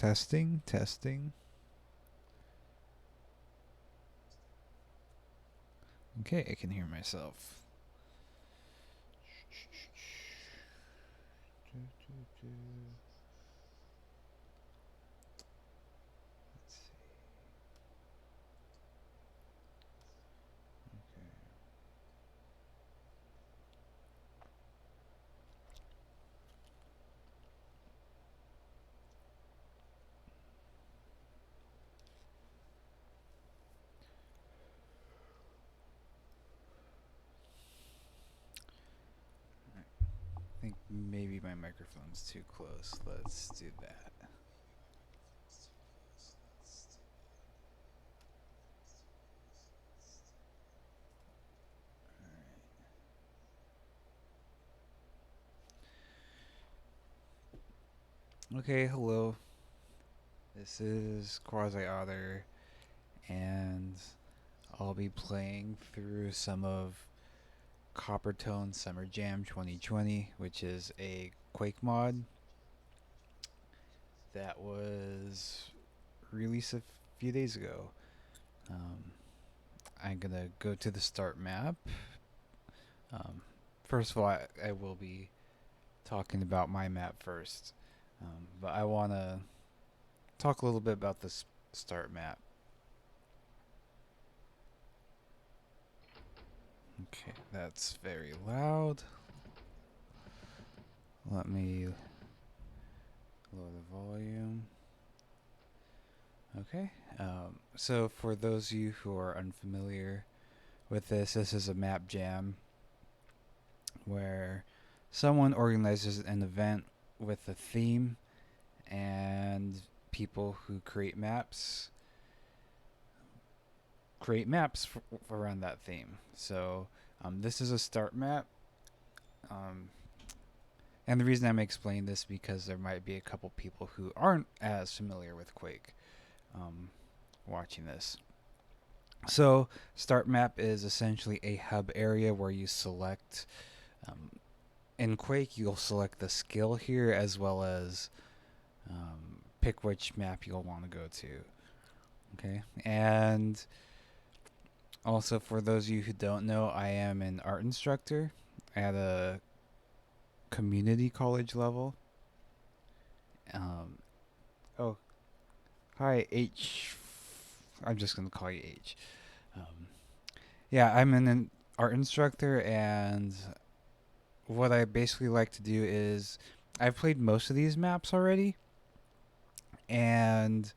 Testing, testing. Okay, I can hear myself. Let's see. Okay. I think maybe my microphone's too close. Let's do that. Okay, hello. This is quasiotter, and I'll be playing through some of Coppertone Summer Jam 2020, which is a Quake mod that was released a few days ago. I'm gonna go to the start map. First of all, I will be talking about my map first, but I want to talk a little bit about this start map. Okay, that's very loud. Let me lower the volume. Okay, so for those of you who are unfamiliar with this is a map jam where someone organizes an event with a theme, and people who create maps around that theme. So this is a start map. And the reason I'm explaining this because there might be a couple people who aren't as familiar with Quake watching this. So start map is essentially a hub area where you select. In Quake, you'll select the skill here as well as pick which map you'll want to go to. Okay, and also for those of you who don't know, I am an art instructor at a community college level. Oh, hi H. I'm just gonna call you H. Yeah, I'm an art instructor, and what I basically like to do is I've played most of these maps already, and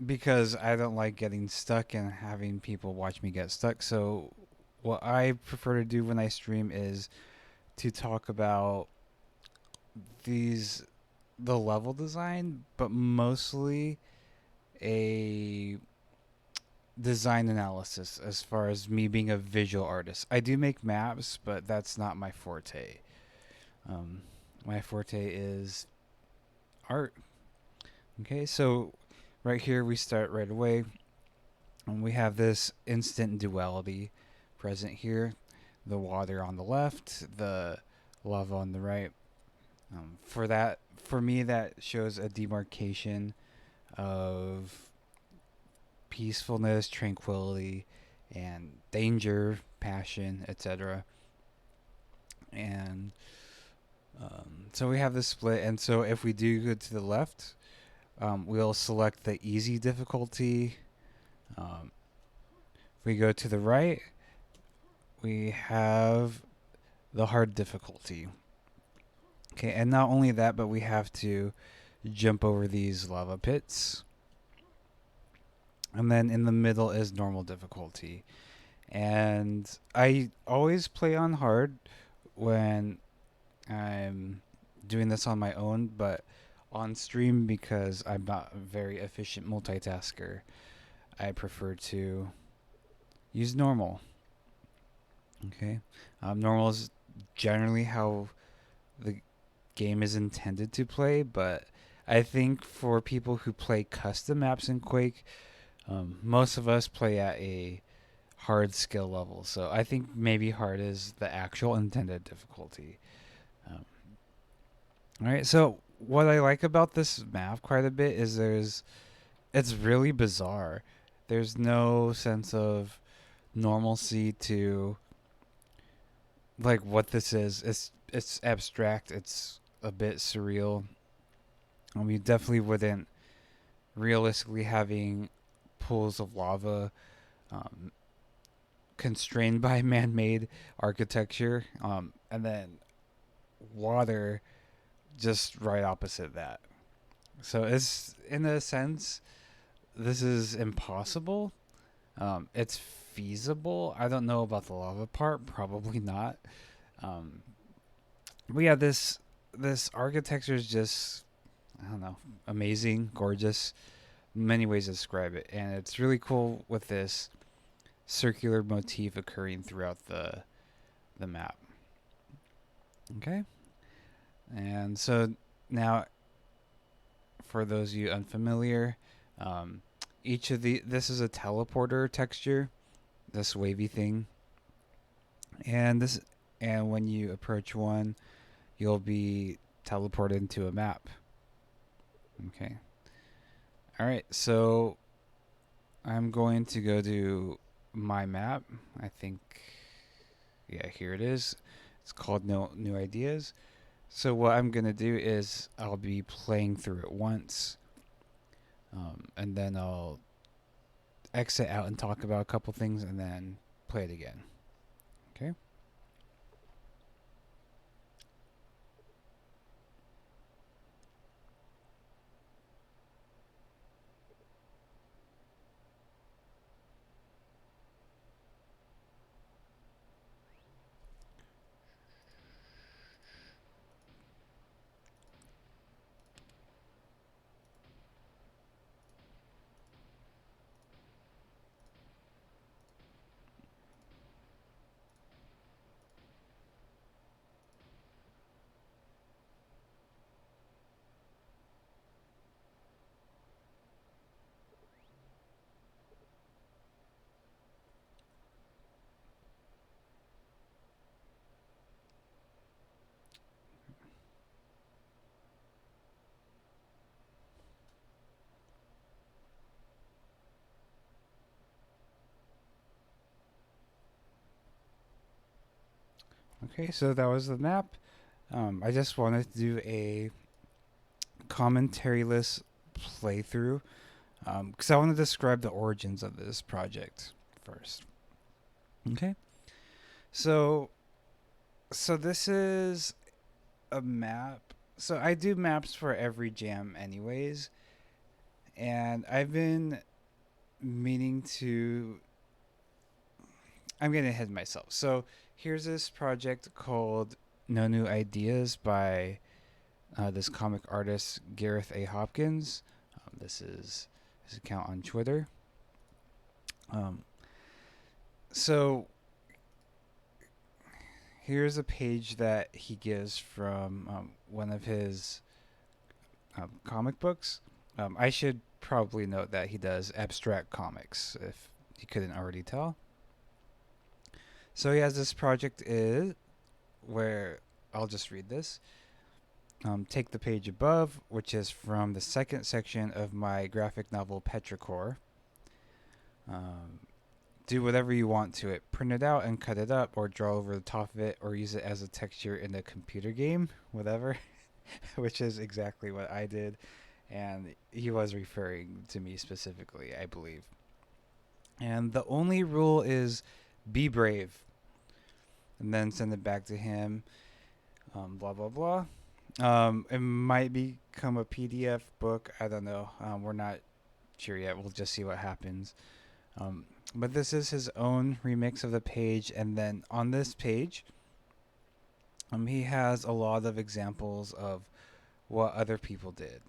because I don't like getting stuck and having people watch me get stuck, so what I prefer to do when I stream is to talk about the level design, but mostly a design analysis as far as me being a visual artist. I do make maps, but that's not my forte. My forte is art. Okay, so right here we start right away, and we have this instant duality present here. The water on the left, the lava on the right. For me, that shows a demarcation of peacefulness, tranquility, and danger, passion, etc. And so we have this split. And so if we do go to the left, we'll select the easy difficulty. If we go to the right, we have the hard difficulty. Okay, and not only that, but we have to jump over these lava pits. And then in the middle is normal difficulty. And I always play on hard when I'm doing this on my own, but on stream, because I'm not a very efficient multitasker, I prefer to use normal. Okay, normal is generally how the game is intended to play, but I think for people who play custom maps in Quake, most of us play at a hard skill level, so I think maybe hard is the actual intended difficulty. All right, so what I like about this map quite a bit is it's really bizarre. There's no sense of normalcy to like what this is. It's abstract. It's a bit surreal. You definitely wouldn't realistically having pools of lava um, constrained by man-made architecture, and then water just right opposite that. So it's in a sense this is impossible. It's feasible. I don't know about the lava part. Probably not. Um, but yeah, this architecture is just I don't know, amazing, gorgeous. Many ways to describe it, and it's really cool with this circular motif occurring throughout the map. Okay, and so now for those of you unfamiliar, um, each of the this is a teleporter texture, this wavy thing, and this and when you approach one, you'll be teleported into a map. Okay. All right. So I'm going to go to my map. I think yeah, here it is. It's called No New Ideas. So what I'm gonna do is I'll be playing through it once, and then I'll exit out and talk about a couple things, and then play it again. Okay. Okay. So that was the map. I just wanted to do a commentary-less playthrough because I want to describe the origins of this project first. Okay. So so this is a map. So I do maps for every jam anyways, and I've been meaning to I'm getting ahead of myself. So here's this project called No New Ideas by this comic artist Gareth A. Hopkins. This is his account on Twitter. Um, so here's a page that he gives from one of his comic books. I should probably note that he does abstract comics, if you couldn't already tell. So he has this project is where I'll just read this. Take the page above, which is from the second section of my graphic novel Petrichor. Um, do whatever you want to it. Print it out and cut it up, or draw over the top of it, or use it as a texture in a computer game, whatever. Which is exactly what I did, and he was referring to me specifically, I believe. And the only rule is be brave, and then send it back to him. Blah blah blah. It might become a PDF book. I don't know. We're not sure yet. We'll just see what happens. But this is his own remix of the page, and then on this page, he has a lot of examples of what other people did,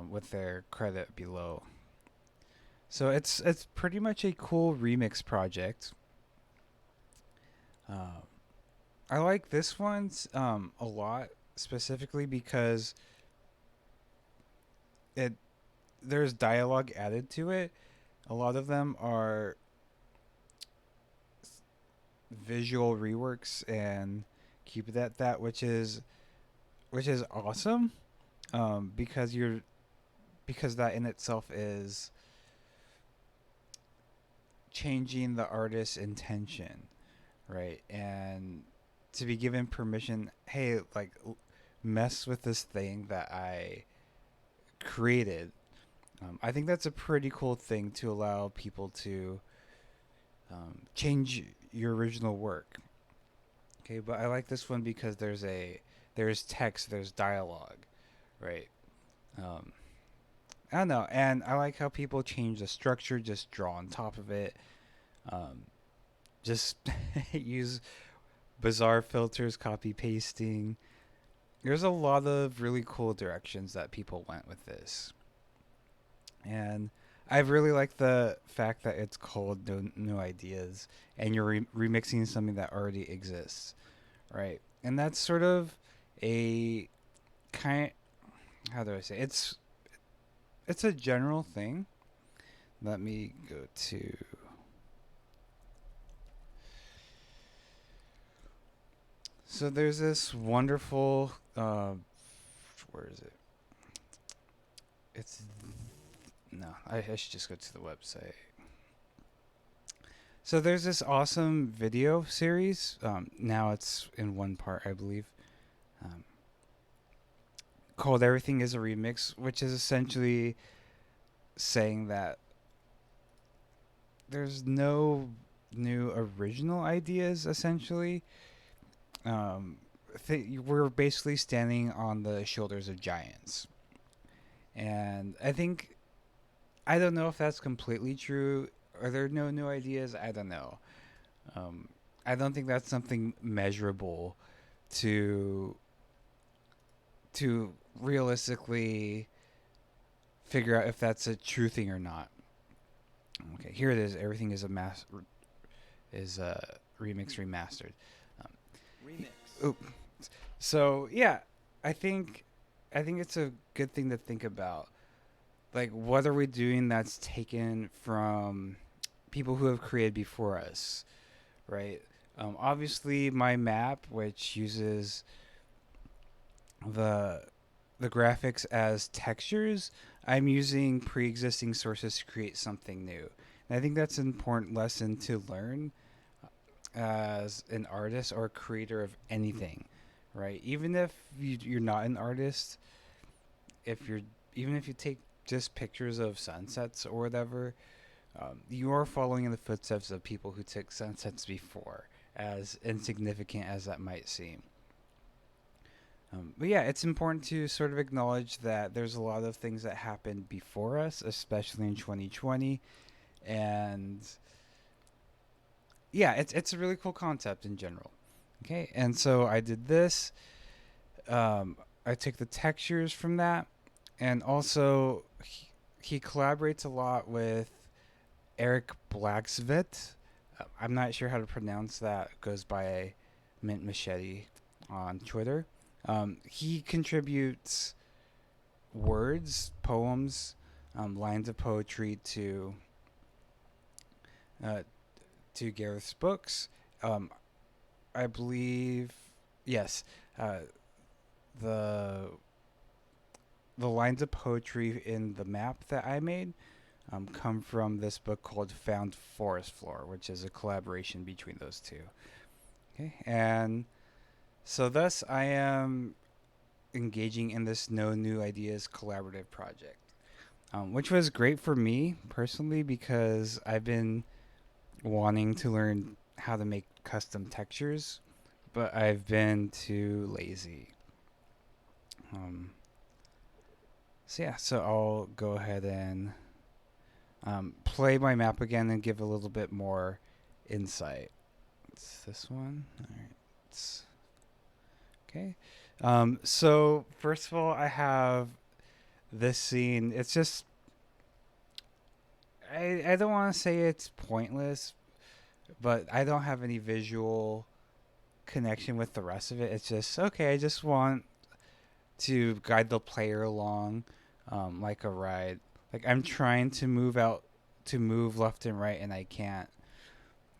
with their credit below. So it's pretty much a cool remix project. Uh, I like this one a lot specifically because it there's dialogue added to it. A lot of them are visual reworks and keep it at that, which is awesome. because that in itself is changing the artist's intention, right? And to be given permission, hey, like mess with this thing that I created. I think that's a pretty cool thing to allow people to change your original work. Okay, but I like this one because there's text, there's dialogue, right? Um, I don't know, and I like how people change the structure, just draw on top of it, um, just use bizarre filters, copy pasting. There's a lot of really cool directions that people went with this, and I really like the fact that it's called No Ideas, and you're remixing something that already exists, right? And that's sort of a kind. How do I say? It's a general thing. Let me go to. So there's this wonderful. Where is it? It's no. I should just go to the website. So there's this awesome video series. Now it's in one part, I believe, um, called "Everything Is a Remix," which is essentially saying that there's no new original ideas. Essentially, we're basically standing on the shoulders of giants, and I don't know if that's completely true. Are there no new ideas? I don't know. Um, I don't think that's something measurable to to realistically figure out if that's a true thing or not. Okay, here it is. Everything is remix remastered. Um, Remix. oh, so yeah, I think it's a good thing to think about. Like, what are we doing that's taken from people who have created before us, right? Obviously, my map, which uses the the graphics as textures, I'm using pre-existing sources to create something new. And I think that's an important lesson to learn as an artist or a creator of anything, right? Even if you're not an artist, if you're even if you take just pictures of sunsets or whatever, you are following in the footsteps of people who took sunsets before, as insignificant as that might seem. But yeah, it's important to sort of acknowledge that there's a lot of things that happened before us, especially in 2020, and yeah, it's a really cool concept in general. Okay, and so I did this. I took the textures from that, and also he collaborates a lot with Erik Blagsvedt. I'm not sure how to pronounce that. It goes by Mint Machete on Twitter. He contributes words, poems, lines of poetry uh, to Gareth's books. Um, I believe, yes, uh, the the lines of poetry in the map that I made come from this book called Found Forest Floor, which is a collaboration between those two. Okay, and so thus I am engaging in this No New Ideas collaborative project, which was great for me personally because I've been wanting to learn how to make custom textures, but I've been too lazy. Um, so yeah, so I'll go ahead and play my map again and give a little bit more insight. It's this one. All right. It's, okay. So first of all, I have this scene. It's just I don't want to say it's pointless, but I don't have any visual connection with the rest of it. It's just okay. I just want to guide the player along, like a ride. Like I'm trying to move left and right, and I can't.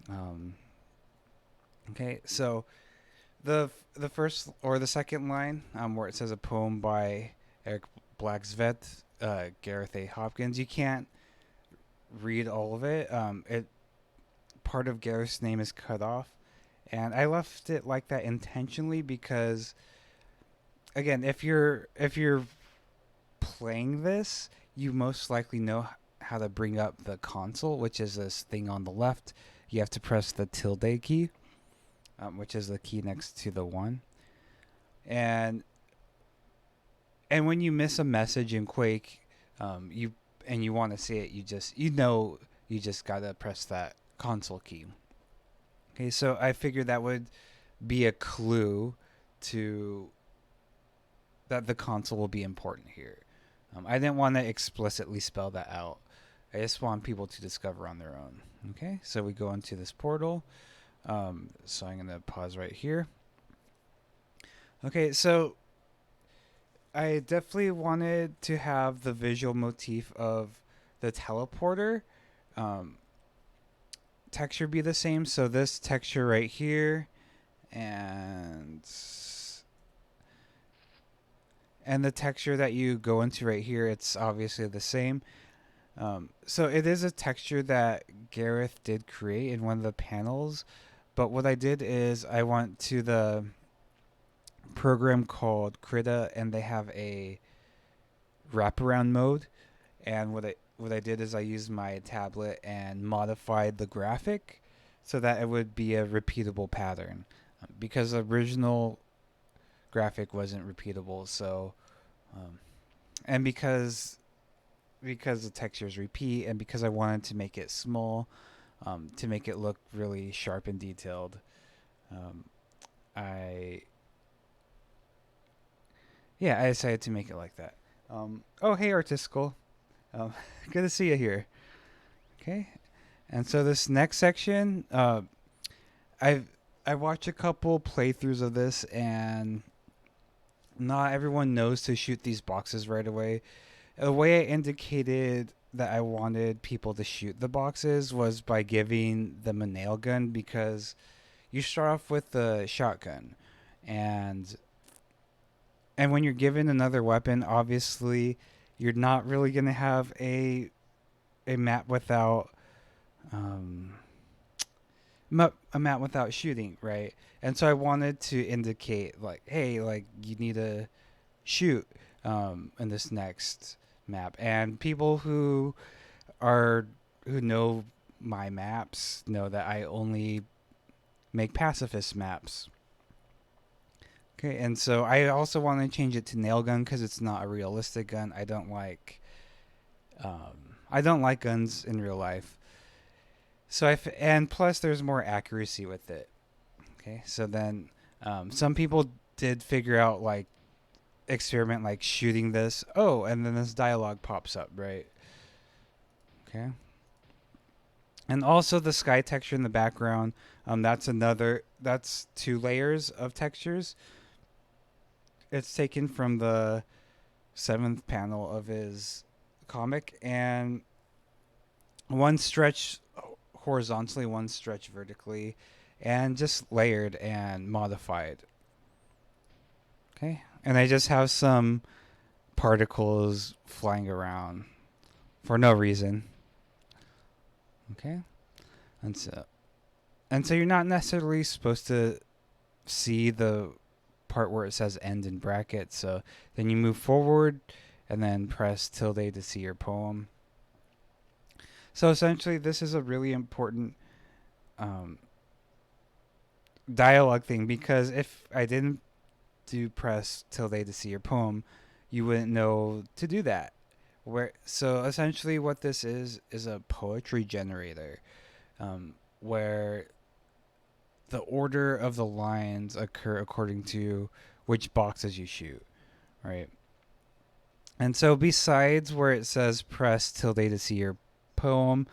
Um, okay, so the first or the second line, where it says a poem by Erik Blagsvedt, Gareth Hopkins. You can't read all of it. It part of Gareth's name is cut off, and I left it like that intentionally because, again, if you're playing this, you most likely know how to bring up the console, which is this thing on the left. You have to press the tilde key, which is the key next to the 1. And when you miss a message in Quake, you want to see it, you just gotta press that console key. Okay, so I figured that would be a clue to that the console will be important here. I didn't want to explicitly spell that out. I just want people to discover on their own. Okay, so we go into this portal. So I'm gonna pause right here. Okay, so I definitely wanted to have the visual motif of the teleporter texture be the same. So this texture right here and the texture that you go into right here, it's obviously the same. So it is a texture that Gareth did create in one of the panels. But what I did is I went to the program called Krita, and they have a wraparound mode. And what I did is I used my tablet and modified the graphic so that it would be a repeatable pattern, because the original graphic wasn't repeatable. So, and because the textures repeat, and because I wanted to make it small, to make it look really sharp and detailed, I decided to make it like that. Oh, hey, Artistical. Good to see you here. Okay, and so this next section, I watched a couple playthroughs of this, and not everyone knows to shoot these boxes right away. The way I indicated that I wanted people to shoot the boxes was by giving them a nail gun, because you start off with the shotgun, and when you're given another weapon, obviously you're not really gonna have a map without a map without shooting, right? And so I wanted to indicate, like, hey, like, you need to shoot in this next map. And people who know my maps know that I only make pacifist maps. Okay, and so I also want to change it to nail gun because it's not a realistic gun. I don't like guns in real life. So and plus there's more accuracy with it. Okay, so then some people did figure out, like, experiment like shooting this. Oh, and then this dialogue pops up, right? Okay. And also the sky texture in the background. That's 2 layers of textures. It's taken from the 7th panel of his comic, and one stretch horizontally, one stretch vertically, and just layered and modified. Okay, and I just have some particles flying around for no reason. Okay, and so you're not necessarily supposed to see the part where it says end in brackets. So then you move forward and then press tilde to see your poem. So essentially, this is a really important dialogue thing, because if I didn't do press tilde to see your poem, you wouldn't know to do that. So essentially, what this is a poetry generator, where the order of the lines occur according to which boxes you shoot, right? And so besides where it says press tilde to see your poem,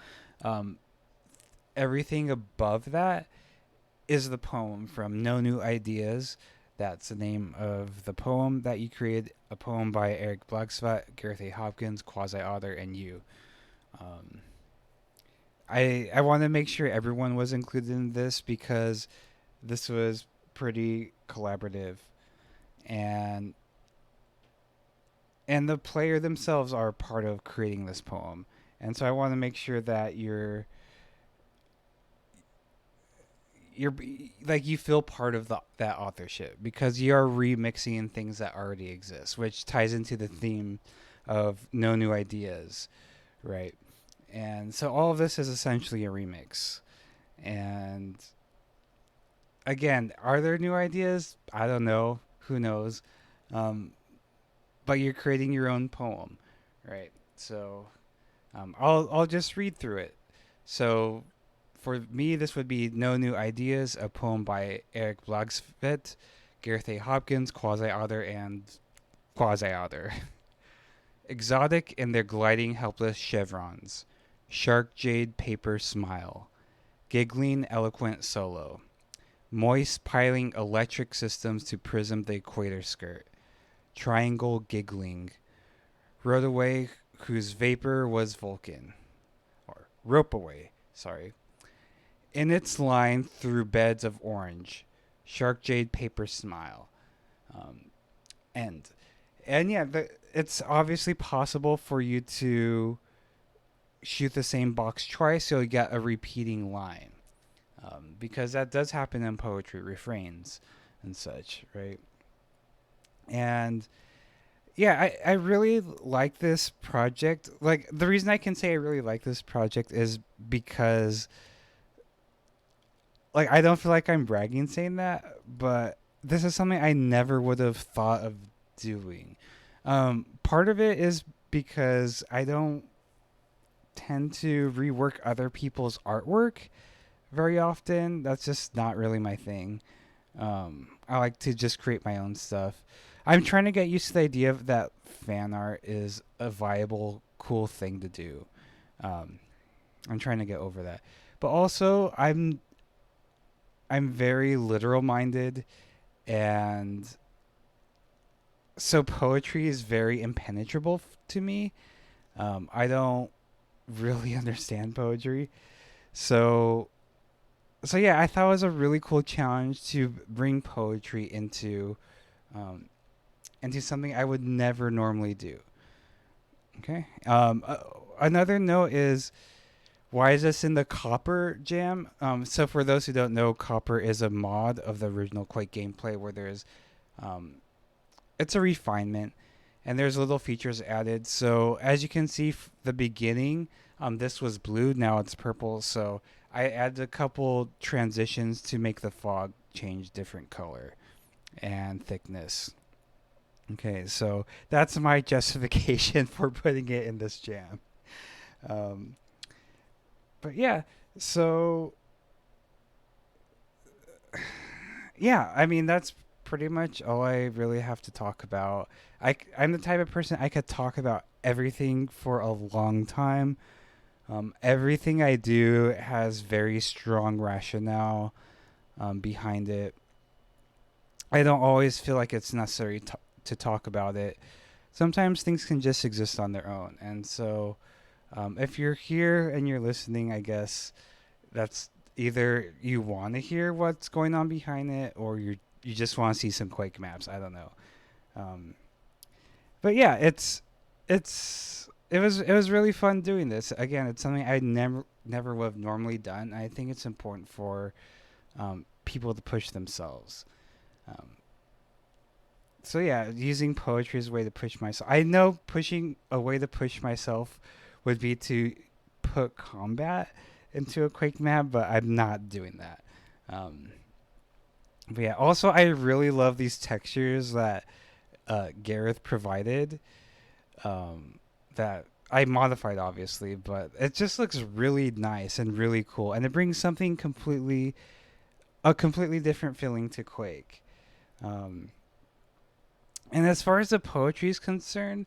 everything above that is the poem from No New Ideas. That's the name of the poem that you created, a poem by Erik Blagsvedt, Gareth Hopkins, quasiotter, and you. I want to make sure everyone was included in this, because this was pretty collaborative, and and the player themselves are part of creating this poem. And so I want to make sure that you're like you feel part of that authorship because you're remixing things that already exist, which ties into the theme of no new ideas, right? And so all of this is essentially a remix. And again, are there new ideas? I don't know. Who knows? Um, but you're creating your own poem, right? So I'll just read through it. So for me, this would be No New Ideas, a poem by Erik Blagsvedt, Gareth A. Hopkins, quasiotter, and quasiotter. Exotic in their gliding helpless chevrons. Shark jade paper smile. Giggling eloquent solo. Moist piling electric systems to prism the equator skirt. Triangle giggling. Rode away whose vapor was Vulcan. Or rope away, sorry. In its line through beds of orange. Shark jade paper smile. End. And yeah, it's obviously possible for you to shoot the same box twice, so you get a repeating line. Because that does happen in poetry, refrains and such, right? And yeah, I really like this project. Like, the reason I can say I really like this project is because, like, I don't feel like I'm bragging saying that, but this is something I never would have thought of doing. Part of it is because I don't tend to rework other people's artwork very often. That's just not really my thing. I like to just create my own stuff. I'm trying to get used to the idea of that fan art is a viable, cool thing to do. Um, I'm trying to get over that. But also, I'm very literal minded, and so poetry is very impenetrable to me. I don't really understand poetry, so yeah, I thought it was a really cool challenge to bring poetry into something I would never normally do. Okay. Another note is, why is this in the Copper Jam? So for those who don't know, Copper is a mod of the original Quake gameplay where there's, um, it's a refinement, and there's little features added. So as you can see, the beginning, this was blue, now it's purple. So I added a couple transitions to make the fog change different color and thickness. Okay, so that's my justification for putting it in this jam. Um, but yeah, so yeah, I mean that's pretty much all I really have to talk about. I'm the type of person I could talk about everything for a long time. Everything I do has very strong rationale behind it. I don't always feel like it's necessary to talk about it. Sometimes things can just exist on their own. And so if you're here and you're listening, I guess that's either you want to hear what's going on behind it, or you just want to see some Quake maps. I don't know. Um, but yeah, it was really fun doing this. Again, it's something I never would have normally done. I think it's important for people to push themselves. Um, so yeah, using poetry as a way to push myself. I know pushing a way to push myself would be to put combat into a Quake map, but I'm not doing that. Um, but yeah, also I really love these textures that Gareth provided. That I modified obviously, but it just looks really nice and really cool, and it brings something a completely different feeling to Quake. Um, and as far as the poetry is concerned,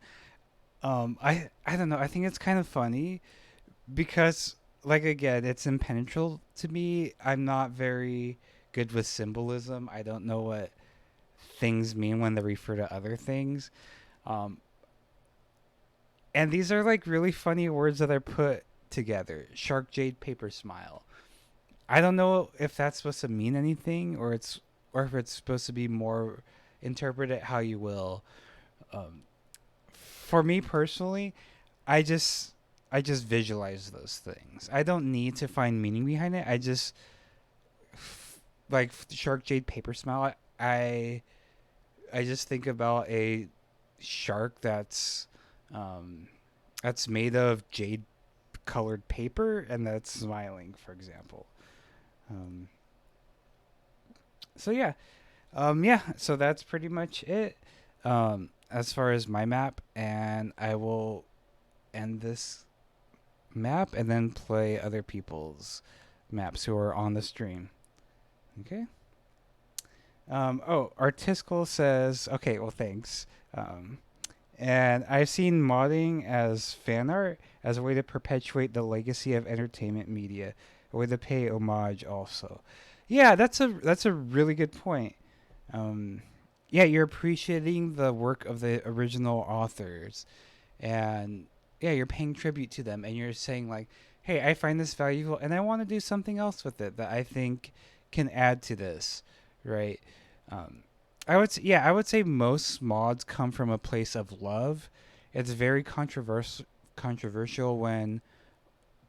I don't know. I think it's kind of funny because, like, again, it's impenetrable to me. I'm not very good with symbolism. I don't know what things mean when they refer to other things. Um, and these are like really funny words that are put together. Shark jade paper smile. I don't know if that's supposed to mean anything, or if it's supposed to be more interpret it how you will. Um, for me personally, I just I just visualize those things. I don't need to find meaning behind it. I just like shark jade paper smile. I just think about a shark um, that's made of jade colored paper and that's smiling, for example. Um, so yeah, yeah. So that's pretty much it as far as my map, and I will end this map and then play other people's maps who are on the stream. Okay. Artistical says, okay, well, thanks. Um, and I've seen modding as fan art as a way to perpetuate the legacy of entertainment media, a way to pay homage also. Yeah, that's a really good point. Um, yeah, you're appreciating the work of the original authors, and yeah, you're paying tribute to them, and you're saying like, hey, I find this valuable, and I want to do something else with it that I think can add to this, right? Um, I would say most mods come from a place of love. It's very controversial when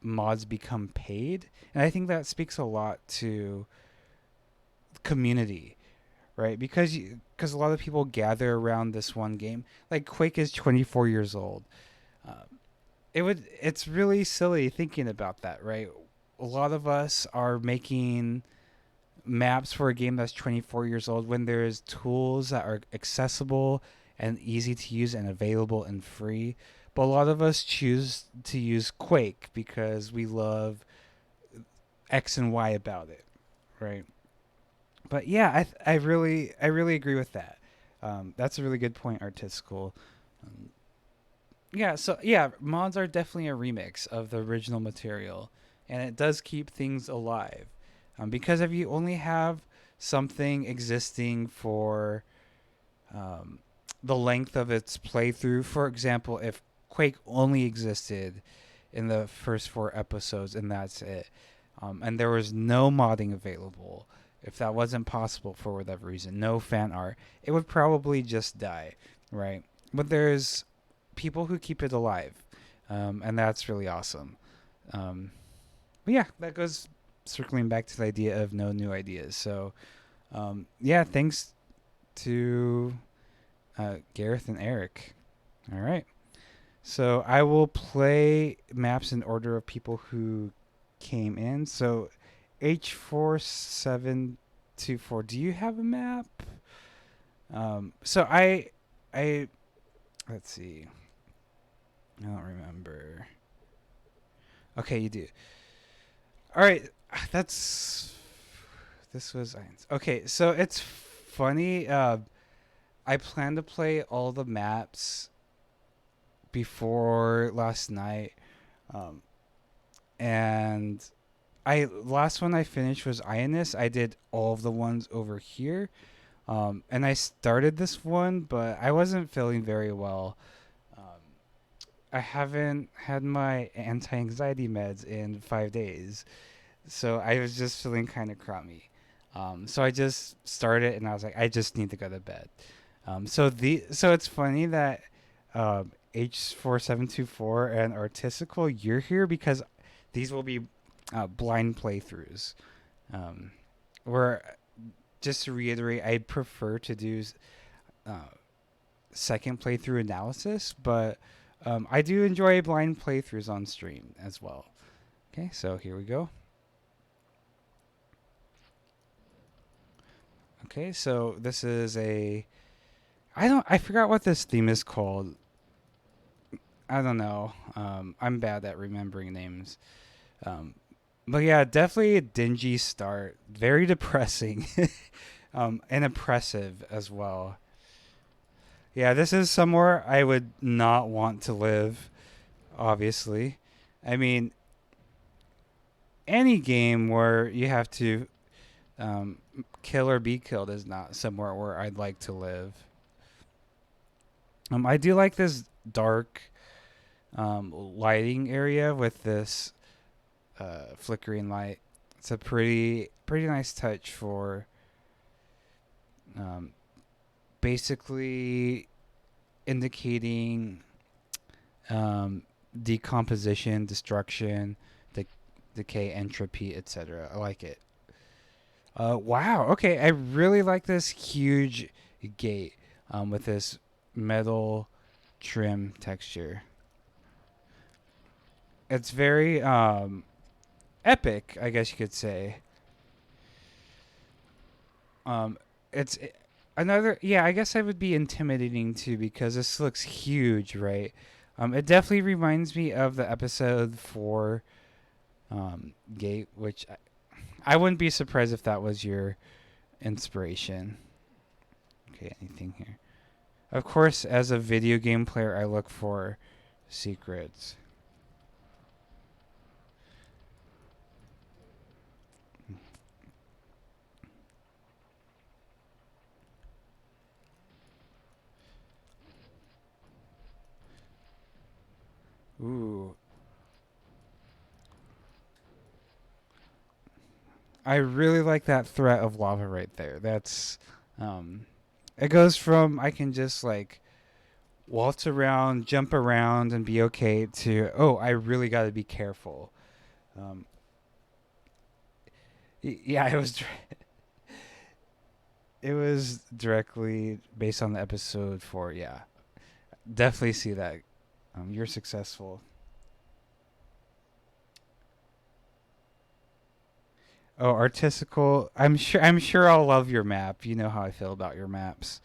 mods become paid, and I think that speaks a lot to community, right? Because a lot of people gather around this one game. Like Quake is 24 years old. Um, it's really silly thinking about that, right? A lot of us are making maps for a game that's 24 years old when there's tools that are accessible and easy to use and available and free. But a lot of us choose to use Quake because we love X and Y about it, right? But yeah, I really agree with that. That's a really good point, Artistical. Um, yeah, so yeah, mods are definitely a remix of the original material, and it does keep things alive. Because if you only have something existing for um, the length of its playthrough, for example, if Quake only existed in the first 4 episodes and that's it, and there was no modding available, if that wasn't possible for whatever reason, no fan art, it would probably just die, right? But there's people who keep it alive, and that's really awesome. Um, but yeah, that goes circling back to the idea of no new ideas. So yeah, thanks to Gareth and Erik. All right. So I will play maps in order of people who came in. So h7424, do you have a map? So I let's see. I don't remember. Okay, you do. All right, that's this was okay. So it's funny. I plan to play all the maps before last night, um, and I last one I finished was Ionis. I did all of the ones over here, and I started this one, but I wasn't feeling very well. Um, I haven't had my anti-anxiety meds in 5 days, so I was just feeling kind of crummy. So I just started, and I was like, I just need to go to bed. So it's funny that H4724 and Artistical, you're here because these will be blind playthroughs. Um, where just to reiterate, I prefer to do uh, second playthrough analysis, but I do enjoy blind playthroughs on stream as well. Okay, so here we go. Okay, so this is I forgot what this theme is called. I don't know. I'm bad at remembering names. Um, but yeah, definitely a dingy start. Very depressing. And oppressive as well. Yeah, this is somewhere I would not want to live, obviously. I mean, any game where you have to um, kill or be killed is not somewhere where I'd like to live. I do like this dark lighting area with this flickering light. It's a pretty nice touch for um, basically indicating decomposition, destruction, decay, entropy, etc. I like it. Wow. Okay, I really like this huge gate with this metal trim texture. It's very epic, I guess you could say. Um, it's another. Yeah, I guess I would be intimidating too because this looks huge, right? It definitely reminds me of the episode 4 gate, which I wouldn't be surprised if that was your inspiration. Okay, anything here? Of course, as a video game player, I look for secrets. Ooh, I really like that threat of lava right there. That's, it goes from I can just like waltz around, jump around, and be okay to oh, I really got to be careful. Um, yeah, it was directly based on the episode 4. Yeah, definitely see that. You're successful. Oh, artistical. I'm sure I'll love your map. You know how I feel about your maps.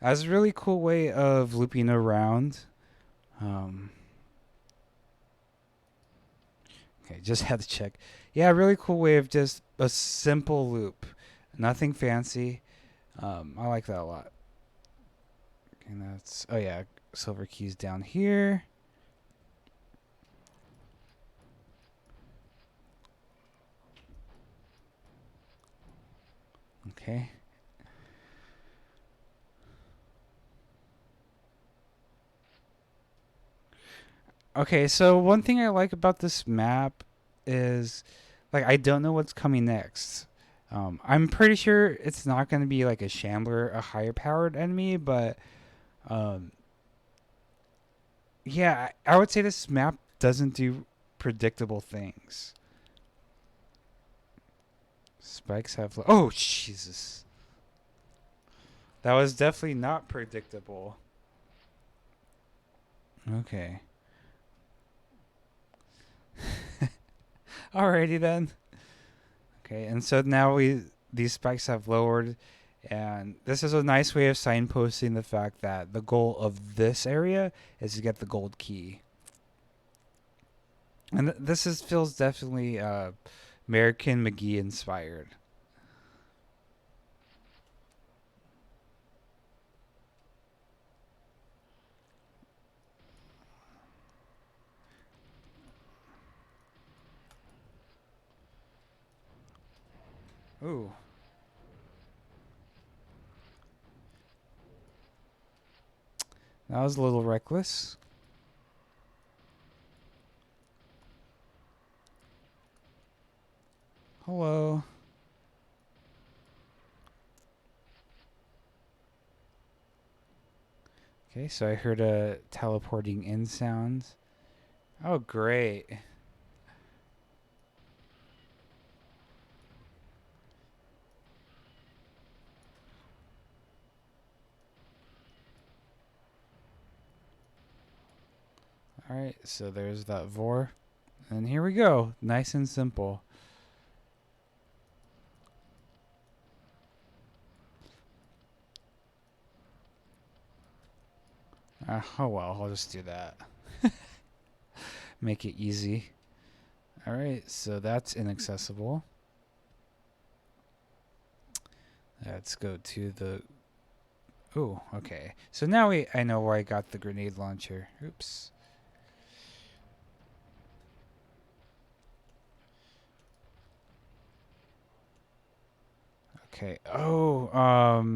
That's a really cool way of looping around. Um, okay, just had to check. Yeah, really cool way of just a simple loop. Nothing fancy. I like that a lot. And that's oh yeah, silver keys down here. Okay. Okay, so one thing I like about this map is like I don't know what's coming next. I'm pretty sure it's not going to be like a shambler, a higher powered enemy, but um, yeah, I would say this map doesn't do predictable things. Spikes have oh Jesus, that was definitely not predictable. Okay, alrighty then. Okay, and so now these spikes have lowered, and this is a nice way of signposting the fact that the goal of this area is to get the gold key. And this is feels definitely American McGee inspired. Ooh, that was a little reckless. Hello. Okay, so I heard a teleporting in sound. Oh, great. All right, so there's that vor. And here we go. Nice and simple. Oh well, I'll just do that. Make it easy. All right, so that's inaccessible. Let's go to the. Oh, okay. So now I know where I got the grenade launcher. Oops. Okay. Oh,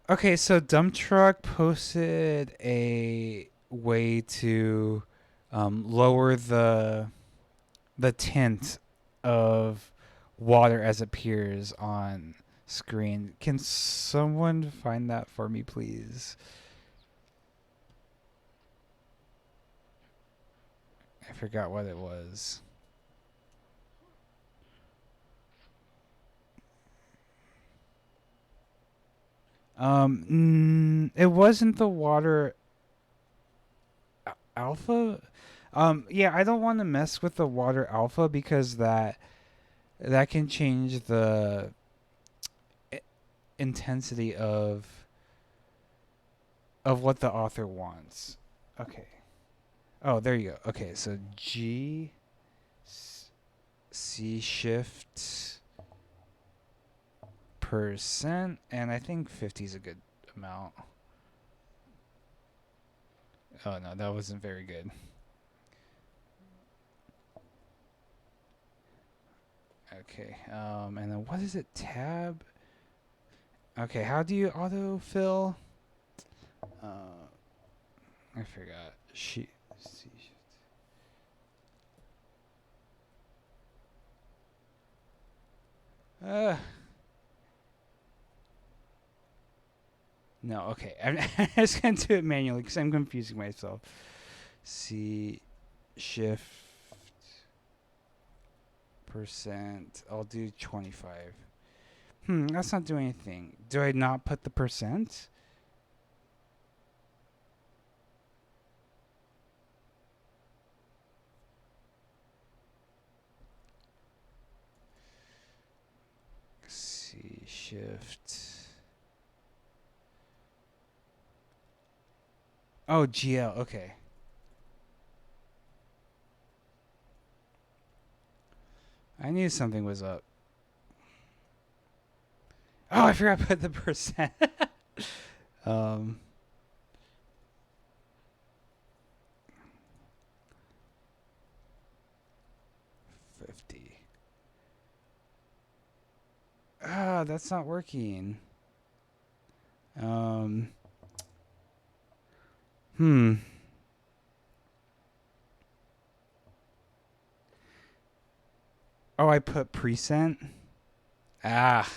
okay, so dump truck posted a way to lower the tint of water as it appears on screen. Can someone find that for me, please? I forgot what it was. It wasn't the water alpha. Yeah, I don't want to mess with the water alpha because that can change the intensity of what the author wants. Okay. Oh, there you go. Okay, so G C shift percent, and I think 50 is a good amount. Oh no, that wasn't very good. Okay, and then what is it? Tab. Okay, how do you autofill? I forgot. C shift. No, okay. I'm just gonna do it manually because I'm confusing myself. C shift percent. I'll do 25. That's not doing anything. Do I not put the percent? C shift. Oh, GL. Okay. I knew something was up. Oh, I forgot to put the percent. um, 50. Ah, that's not working. Um, hmm. Oh, I put percent. Ah.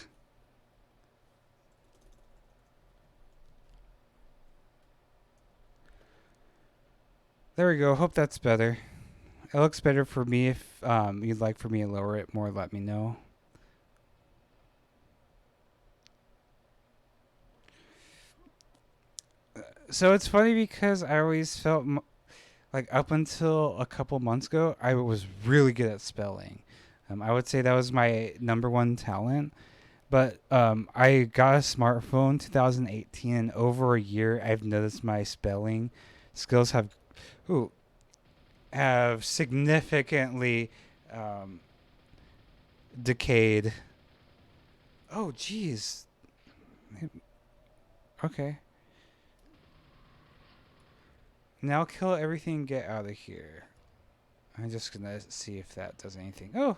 There we go. Hope that's better. It looks better for me. If you'd like for me to lower it more, let me know. So it's funny because I always felt like up until a couple months ago, I was really good at spelling. I would say that was my number one talent. But I got a smartphone 2018, and over a year, I've noticed my spelling skills ooh, have significantly um, decayed. Oh, jeez. Okay. Now kill everything and get out of here. I'm just gonna see if that does anything. Oh.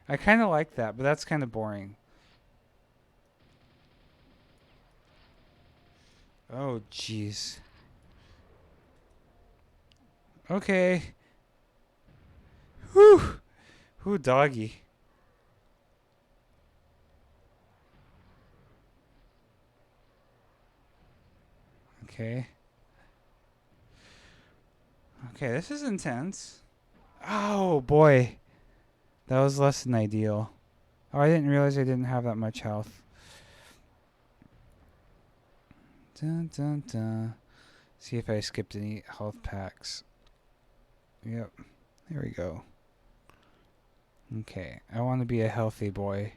I kind of like that, but that's kind of boring. Oh, jeez. Okay. Whew. Whew, doggy. Okay. Okay, this is intense. Oh, boy. That was less than ideal. Oh, I didn't realize I didn't have that much health. Dun, dun, dun. See if I skipped any health packs. Yep. There we go. Okay. I want to be a healthy boy.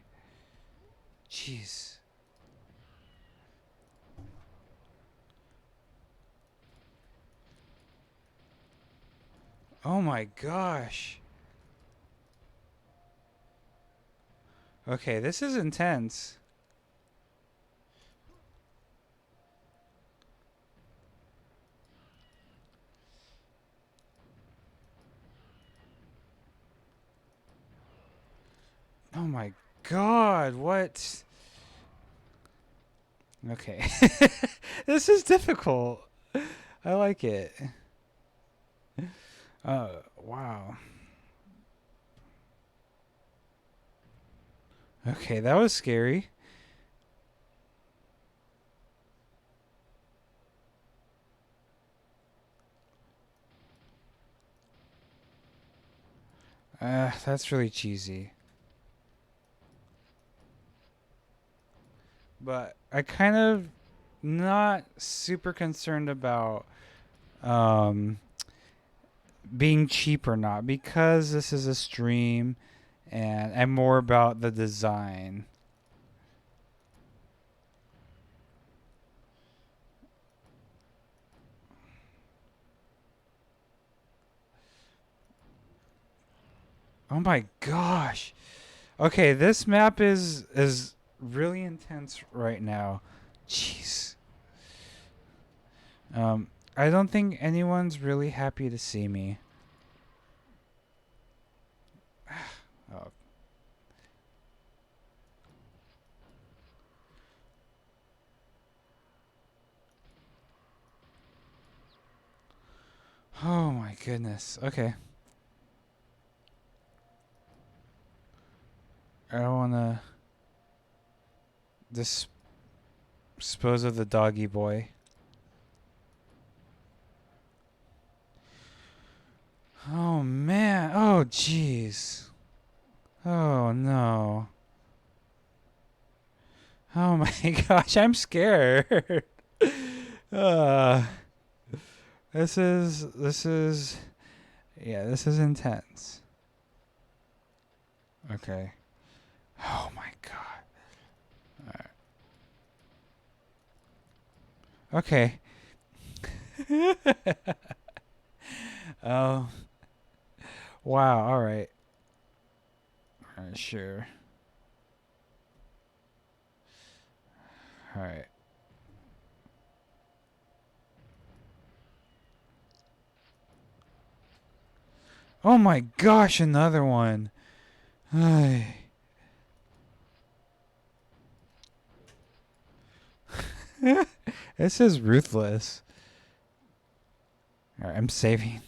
Jeez. Oh my gosh. Okay, this is intense. Oh my god, what? Okay. This is difficult. I like it. Wow. Okay, that was scary. That's really cheesy. But I kind of not super concerned about um being cheap or not because this is a stream and I'm more about the design. Oh my gosh. Okay, this map is really intense right now. Jeez. I don't think anyone's really happy to see me. Oh. Oh my goodness. Okay. I don't want to dispose of the doggy boy. Oh man. Oh jeez. Oh no. Oh my gosh, I'm scared. uh, this is yeah, this is intense. Okay. Oh my god. Okay. Oh. Wow, all right. All right, sure. All right. Oh my gosh, another one. Ay. This is ruthless. All right, I'm saving.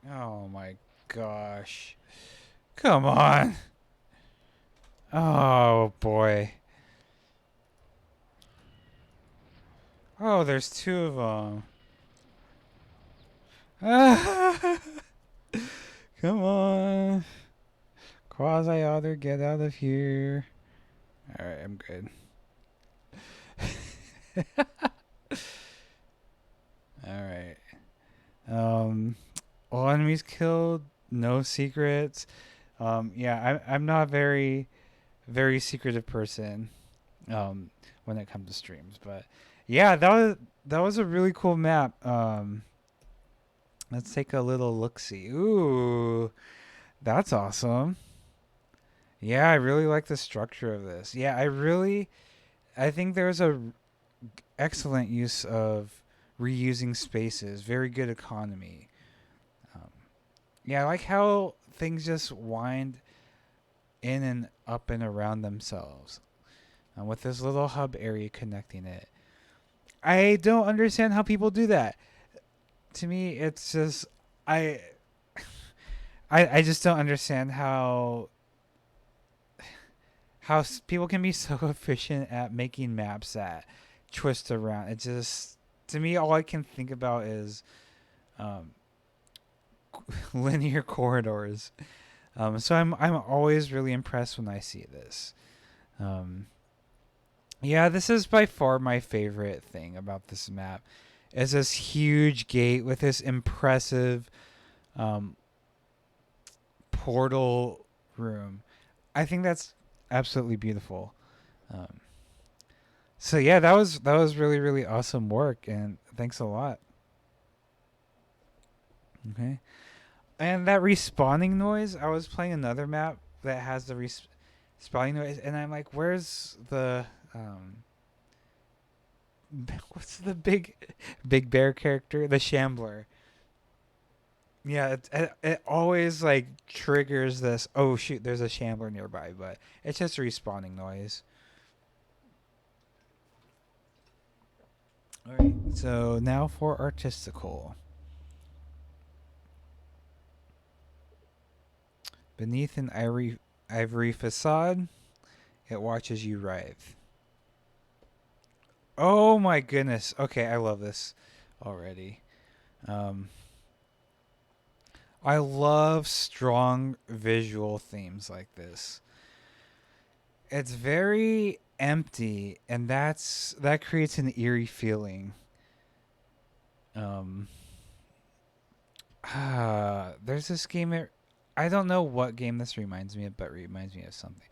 Oh my gosh. Come on. Oh boy. Oh, there's two of them. Come on. Quasiotter, get out of here. Alright, I'm good. Alright. All enemies killed, no secrets. Yeah, I'm not a very secretive person when it comes to streams, but yeah, that was a really cool map. Let's take a little look see. Ooh, that's awesome. Yeah, I really like the structure of this. Yeah, I think there's a excellent use of reusing spaces. Very good economy. Um, yeah, I like how things just wind in and up and around themselves with this little hub area connecting it. I don't understand how people do that. To me, it's just I I just don't understand how people can be so efficient at making maps that twist around. It just to me, all I can think about is um, linear corridors. So I'm always really impressed when I see this. Um, yeah, this is by far my favorite thing about this map. Is this huge gate with this impressive um, portal room. I think that's absolutely beautiful. Um, so yeah, that was really awesome work, and thanks a lot. Okay, and that respawning noise. I was playing another map that has the respawning noise, and I'm like, where's the what's the big bear character? The Shambler. Yeah, it always like triggers this. Oh shoot, there's a shambler nearby, but it's just a respawning noise. All right, so now for artistical. Beneath an ivory facade, it watches you writhe. Oh my goodness. Okay, I love this already. Um, I love strong visual themes like this. It's very empty, and that creates an eerie feeling. Um, there's this game. I don't know what game this reminds me of, but it reminds me of something.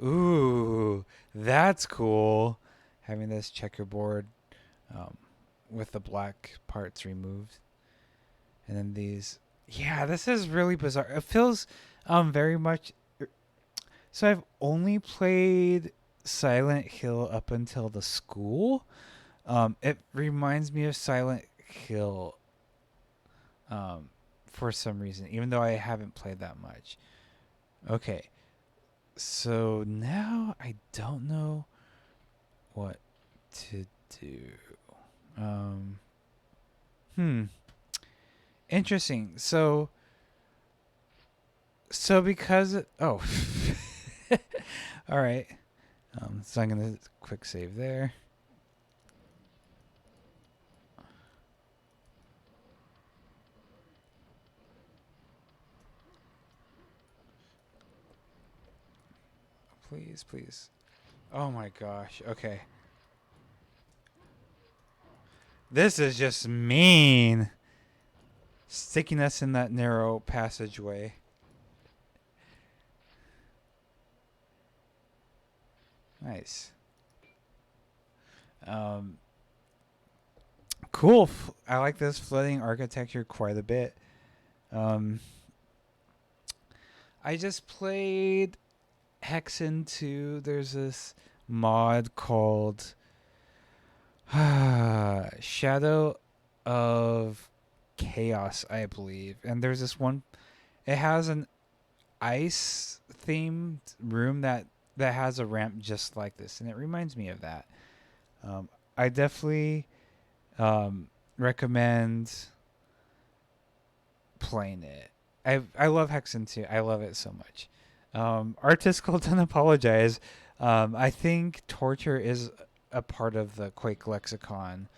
Ooh, that's cool. Having this checkerboard um, with the black parts removed, and then these. Yeah, this is really bizarre. It feels very much. So I've only played Silent Hill up until the school. It reminds me of Silent Hill um, for some reason, even though I haven't played that much. Okay, so now I don't know what to do. Um, hmm. Interesting. So because oh, all right. So I'm gonna quick save there. Please, please. Oh my gosh. Okay. This is just mean. Sticking us in that narrow passageway. Nice. Um, cool. I like this flooding architecture quite a bit. Um, I just played Hexen 2. There's this mod called Shadow of Chaos, I believe. And there's this one. It has an ice themed room that has a ramp just like this, and it reminds me of that. I definitely recommend playing it. I love Hexen too. I love it so much. Artistical don't apologize. I think torture is a part of the Quake lexicon.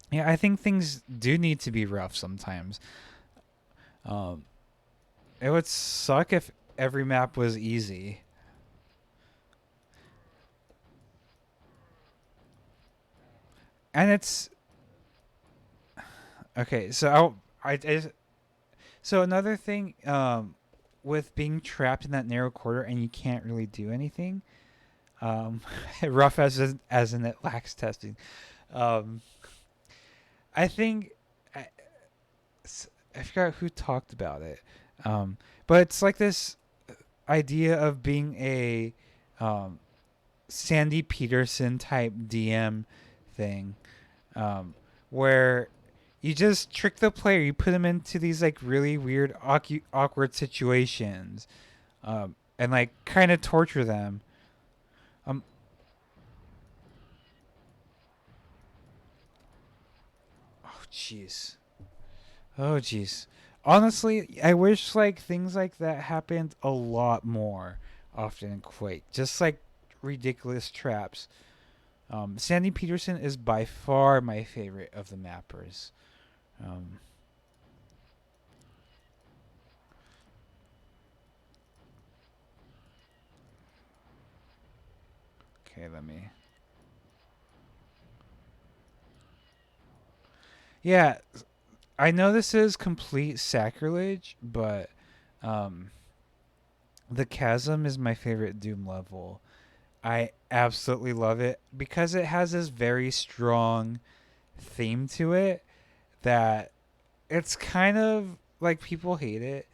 Yeah, I think things do need to be rough sometimes. Um, it would suck if every map was easy. And it's okay. So so another thing with being trapped in that narrow corridor and you can't really do anything. Rough as in it lacks testing. Um, I think I, I forgot who talked about it, but it's like this idea of being a um, Sandy Peterson type DM thing, where you just trick the player. You put them into these like really weird, awkward situations, and like kind of torture them. Um, oh jeez, oh jeez. Honestly, I wish like things like that happened a lot more often in Quake. Just like ridiculous traps. Sandy Peterson is by far my favorite of the mappers. Um, okay, let me. Yeah, I know this is complete sacrilege, but um, the chasm is my favorite Doom level. I absolutely love it because it has this very strong theme to it that it's kind of like people hate it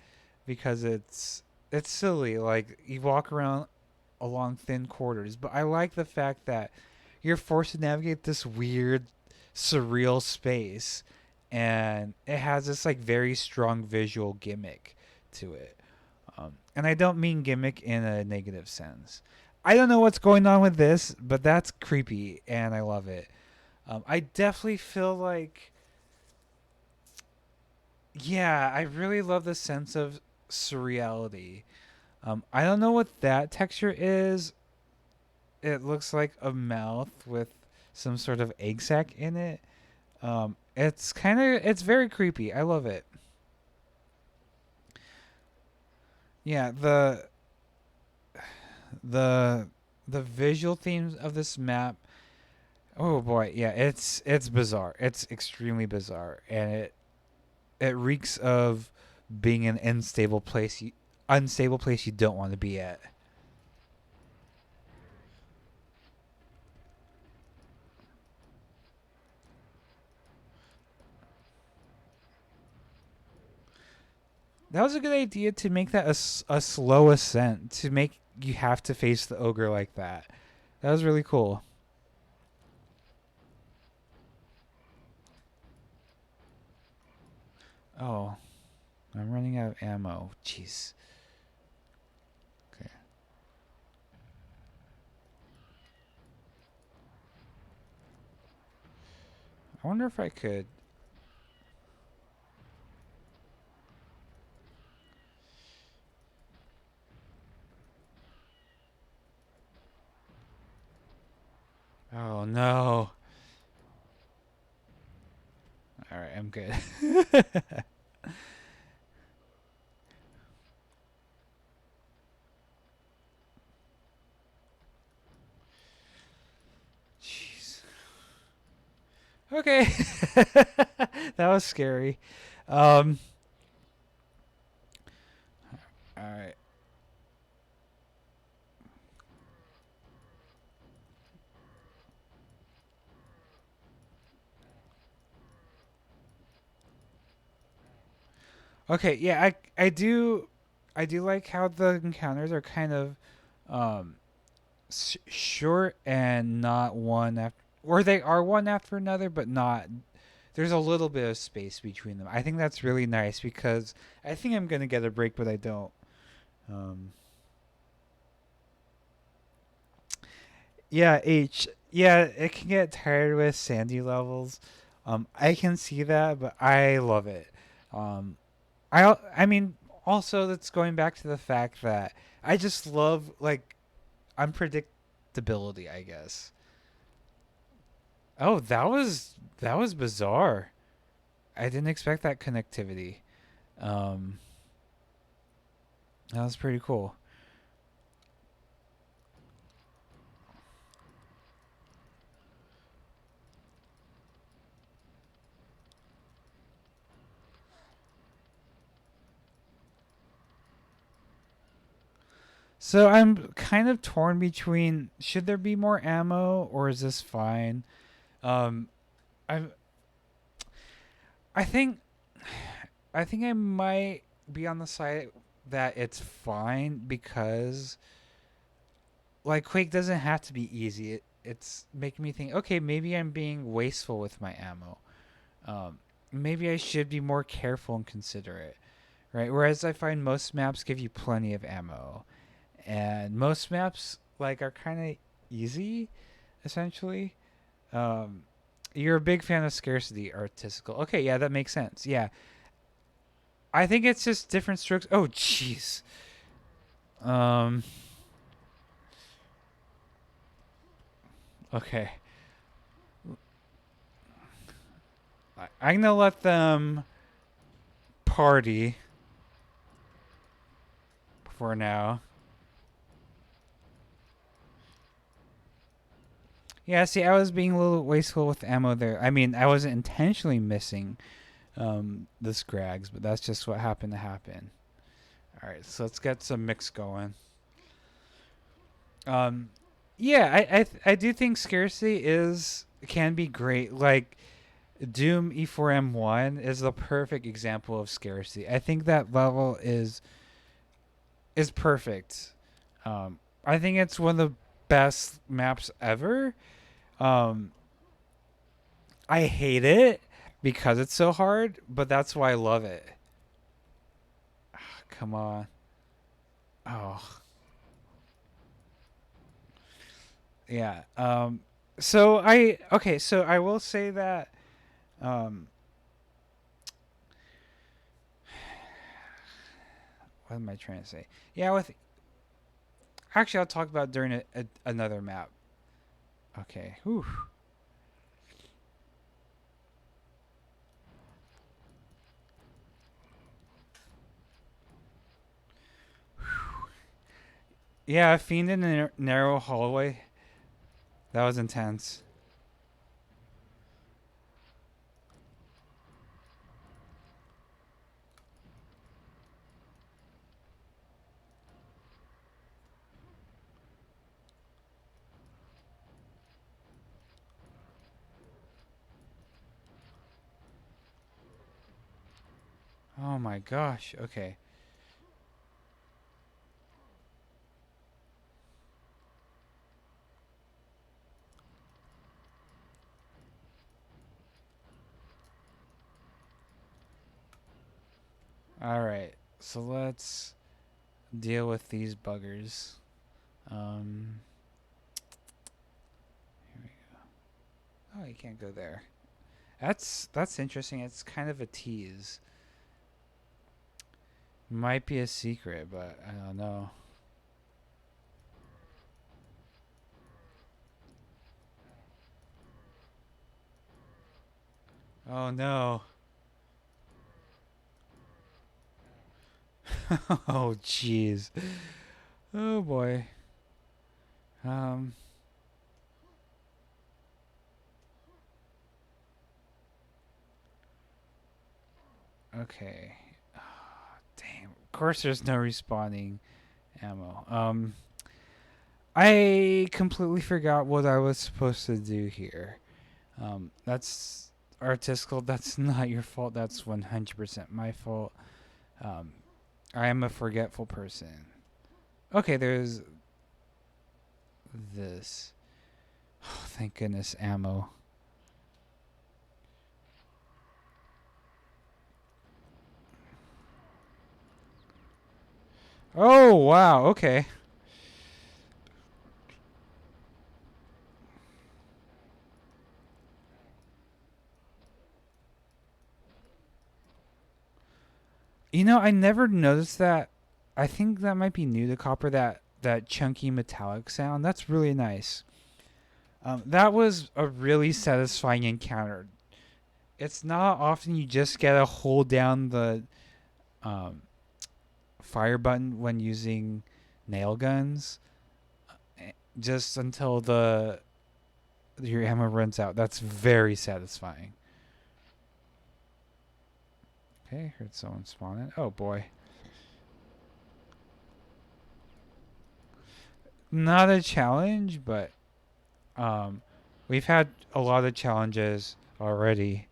because it's silly. Like you walk around along thin corridors, but I like the fact that you're forced to navigate this weird surreal space, and it has this like very strong visual gimmick to it. And I don't mean gimmick in a negative sense. I don't know what's going on with this, but that's creepy, and I love it. I definitely feel like, yeah, I really love the sense of surreality. I don't know what that texture is. It looks like a mouth with some sort of egg sac in it. It's very creepy. I love it. Yeah, the the visual themes of this map. Oh boy, yeah, it's bizarre. It's extremely bizarre, and it reeks of being an unstable place you don't want to be at. That was a good idea to make that a slow ascent, to make you have to face the ogre like that. That was really cool. Oh, I'm running out of ammo. Jeez. Okay. I wonder if I could. Oh no. All right, I'm good. Jeez. Okay. That was scary. Um. All right. Okay. Yeah. I do like how the encounters are kind of um short and not one after, or they are one after another, but not. There's a little bit of space between them. I think that's really nice because I think I'm gonna get a break, but I don't. Um, yeah, H. Yeah, it can get tired with sandy levels. I can see that, but I love it. Um, I mean, also that's going back to the fact that I just love like unpredictability, I guess. Oh, that was bizarre. I didn't expect that connectivity. Um, that was pretty cool. So I'm kind of torn between should there be more ammo or is this fine? Um, I I think I think I might be on the side that it's fine because like Quake doesn't have to be easy. It's making me think, okay, maybe I'm being wasteful with my ammo. Maybe I should be more careful and considerate, right? Whereas I find most maps give you plenty of ammo, and most maps like are kind of easy, essentially. Um, you're a big fan of scarcity, artistical. Okay, yeah, that makes sense. Yeah, I think it's just different strokes. Oh, jeez. Um, okay. I'm gonna let them party for now. Yeah, see, I was being a little wasteful with ammo there. I mean, I wasn't intentionally missing the scrags, but that's just what happened to happen. All right, so let's get some mix going. Um, yeah, I do think scarcity is can be great. Like Doom E4M1 is the perfect example of scarcity. I think that level is perfect. I think it's one of the best maps ever. Um, I hate it because it's so hard, but that's why I love it. Come on. Oh, yeah. So I will say that um what am I trying to say? Yeah, with actually I'll talk about during another map. Okay. Whew. Yeah, a fiend in a narrow hallway. That was intense. Oh my gosh. Okay. All right. So let's deal with these buggers. Um Here we go. Oh, you can't go there. That's interesting. It's kind of a tease. Might be a secret, but I don't know. Oh no. Oh jeez. Oh boy. Um okay. Damn. Of course there's no respawning ammo. I completely forgot what I was supposed to do here. That's artistical. That's not your fault. That's 100% my fault. Um, I am a forgetful person. Okay, there's this. Oh, thank goodness, ammo. Oh, wow. Okay. You know, I never noticed that. I think that might be new to copper. That chunky metallic sound. That's really nice. That was a really satisfying encounter. It's not often you just get to hold down the um, fire button when using nail guns just until the your ammo runs out. That's very satisfying. Okay, heard someone spawn in. Oh boy. Not a challenge, but um we've had a lot of challenges already.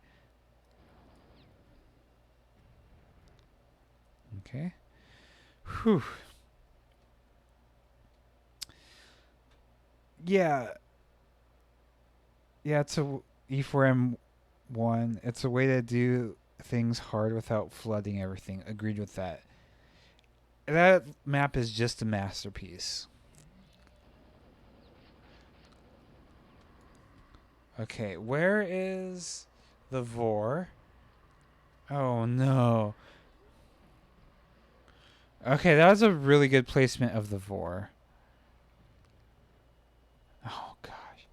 Okay. Whew. Yeah. Yeah, it's a E4M1. It's a way to do things hard without flooding everything. Agreed with that. That map is just a masterpiece. Okay, where is the Vor? Oh no. Okay, that was a really good placement of the Vor. Oh gosh.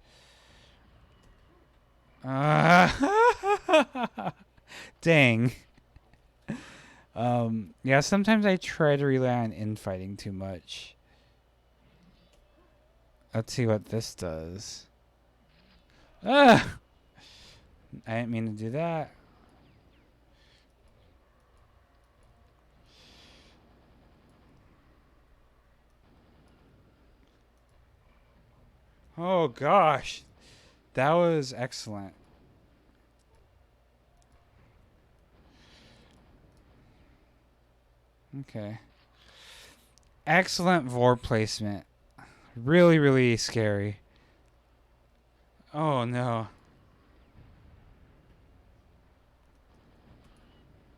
Dang. Yeah, sometimes I try to rely on infighting too much. Let's see what this does. Ah! I didn't mean to do that. Oh gosh. That was excellent. Okay. Excellent Vor placement. Really, really scary. Oh no.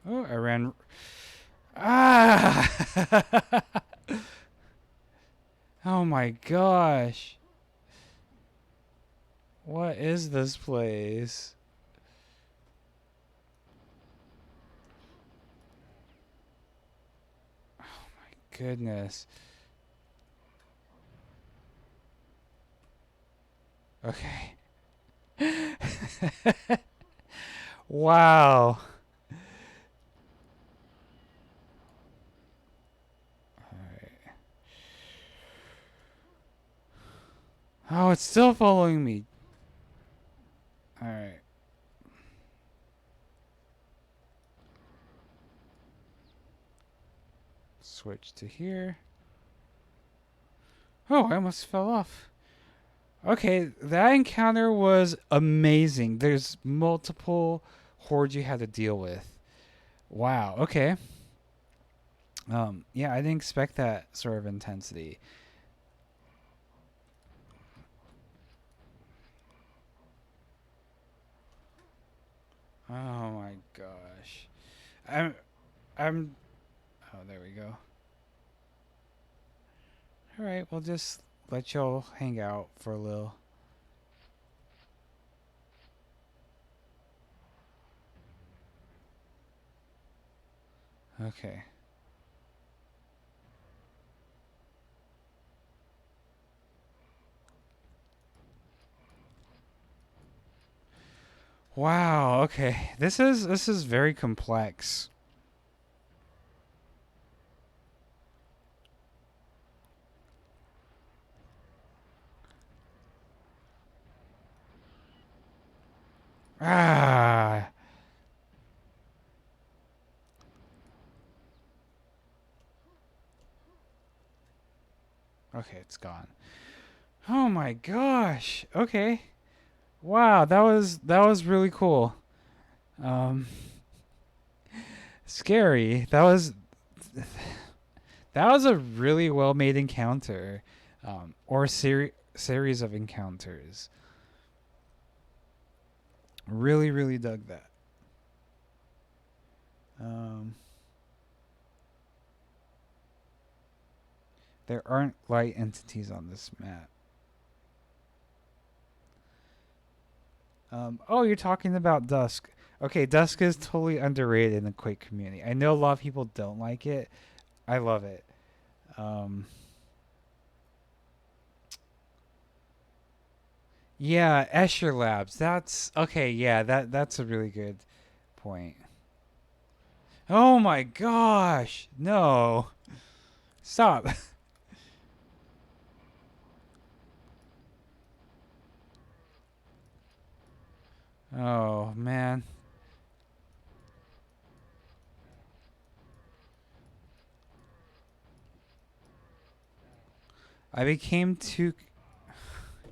Oh, I ran. Ah! Oh my gosh. What is this place? Goodness. Okay. Wow. Alright. Oh, it's still following me. Alright. Switch to here. Oh, I almost fell off. Okay, that encounter was amazing. There's multiple hordes you had to deal with. Wow, okay. Yeah, I didn't expect that sort of intensity. Oh my gosh. I'm I'm oh, there we go. All right, we'll just let y'all hang out for a little. Okay. Wow, okay. This is very complex. Ah. Okay, it's gone. Oh my gosh. Okay. Wow, that was really cool. Um scary. That was a really well-made encounter. Or series of encounters. Really, really dug that. Um there aren't light entities on this map. Oh, you're talking about Dusk. Okay, Dusk is totally underrated in the Quake community. I know a lot of people don't like it. I love it. Um, yeah, Escher Labs. That's okay. Yeah, that's a really good point. Oh my gosh! No, stop. Oh man, I became too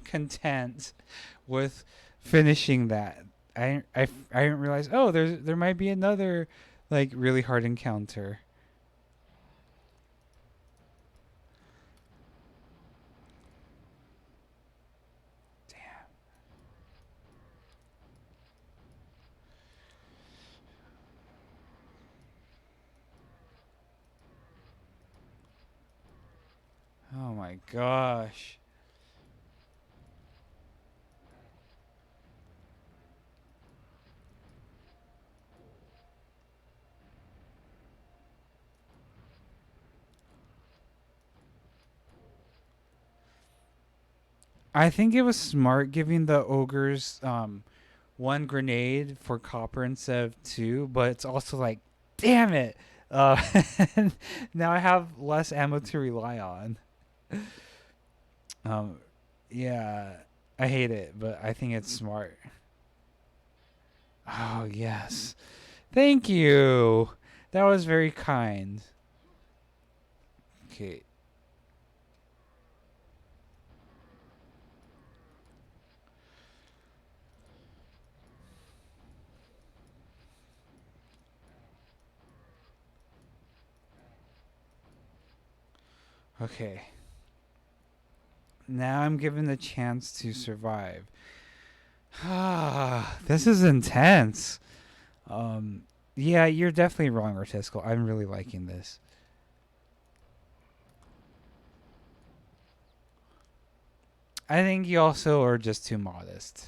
content with finishing that. I didn't realize. Oh, there might be another like really hard encounter. Oh my gosh. I think it was smart giving the ogres one grenade for copper instead of two, but it's also like, damn it. Uh, now I have less ammo to rely on. Um, yeah, I hate it, but I think it's smart. Oh, yes. Thank you. That was very kind. Okay. Okay. Now I'm given the chance to survive. Ah, this is intense. Um, Yeah, you're definitely wrong, Artistical. I'm really liking this. I think you also are just too modest.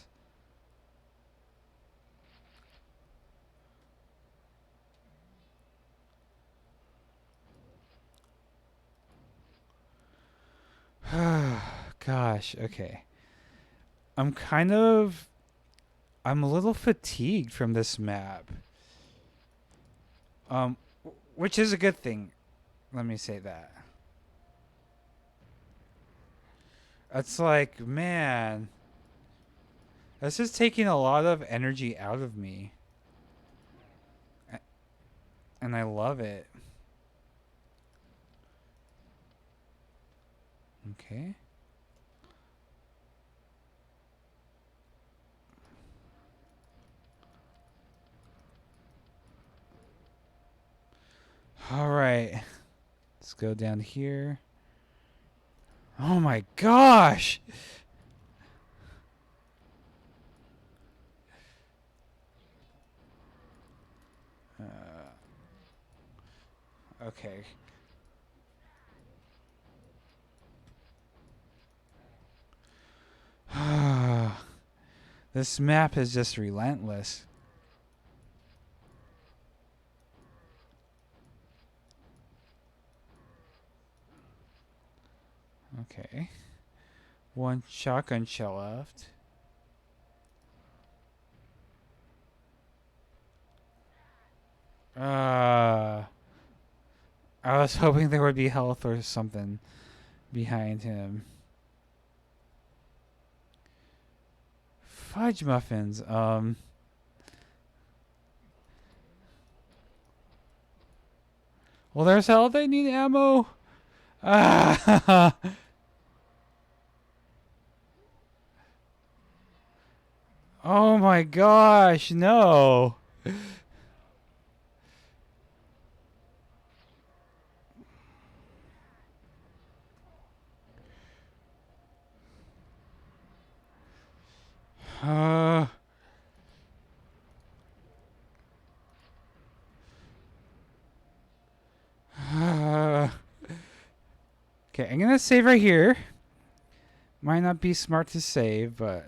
Gosh, okay. I'm kind of. I'm a little fatigued from this map. Um, which is a good thing. Let me say that. It's like, man, this is taking a lot of energy out of me. And I love it. Okay. All right. Let's go down here. Oh my gosh! Okay. This map is just relentless. Okay. One shotgun shell left. I was hoping there would be health or something behind him. Fudge muffins. Well, there's health. I need ammo. Ah. Oh my gosh, no. Uh, okay, I'm gonna save right here. Might not be smart to save, but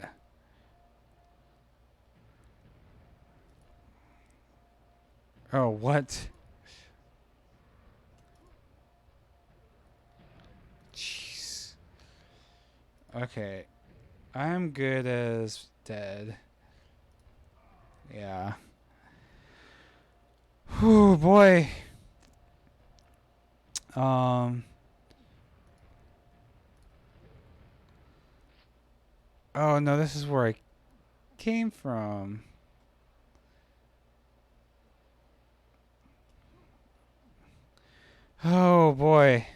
oh, what? Jeez. Okay, I'm good as dead. Yeah. Whew, boy. Um. Oh no, this is where I came from. Oh boy.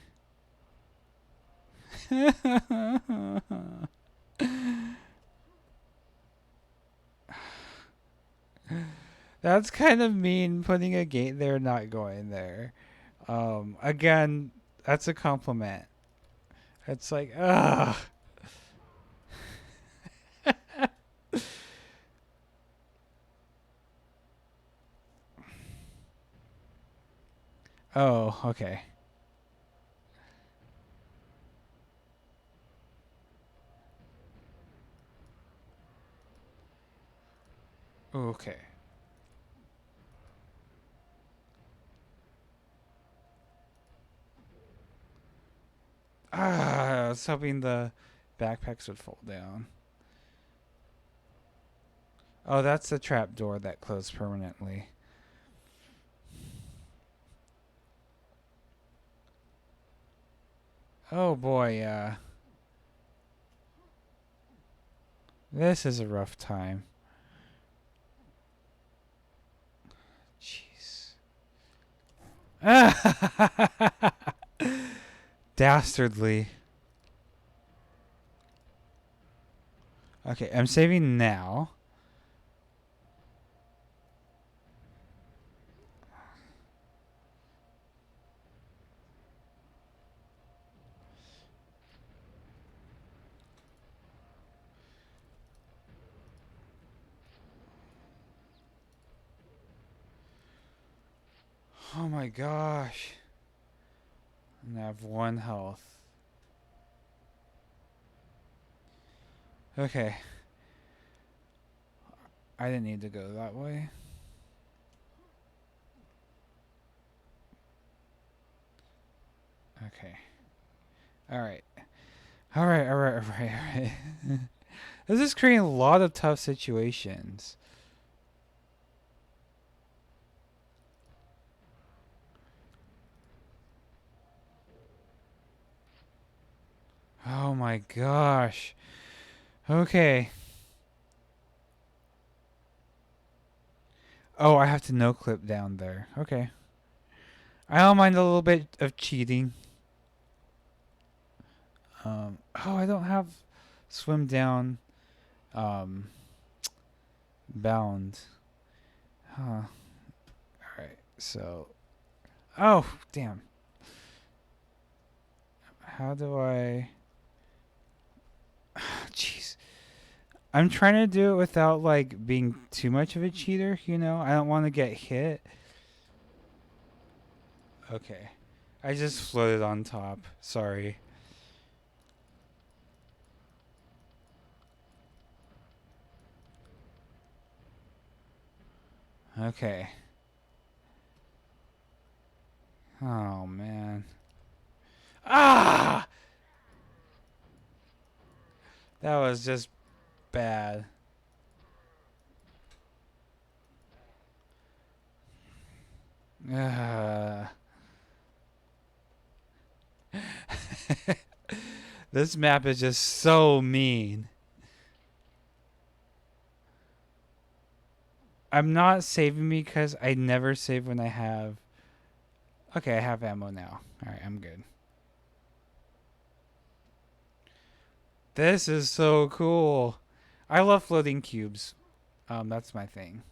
That's kind of mean, putting a gate there, not going there. Again, that's a compliment. It's like, ugh. Oh, okay. Okay. I was hoping the backpacks would fall down. Oh, that's the trap door that closed permanently. Oh boy, yeah. This is a rough time. Jeez. Dastardly. Okay, I'm saving now. Oh my gosh. And I have 1 health. Okay. I didn't need to go that way. Okay. Alright. Alright. This is creating a lot of tough situations. Oh my gosh. Okay. Oh, I have to no clip down there. Okay. I don't mind a little bit of cheating. Oh, I don't have swim down bound. Huh. Alright, so. Oh, damn. How do I. Jeez. I'm trying to do it without, like, being too much of a cheater, you know? I don't want to get hit. Okay. I just floated on top. Sorry. Okay. Oh, man. Ah! That was just bad. This map is just so mean. I'm not saving because I never save when I have... Okay, I have ammo now. Alright, I'm good. This is so cool. I love floating cubes. That's my thing.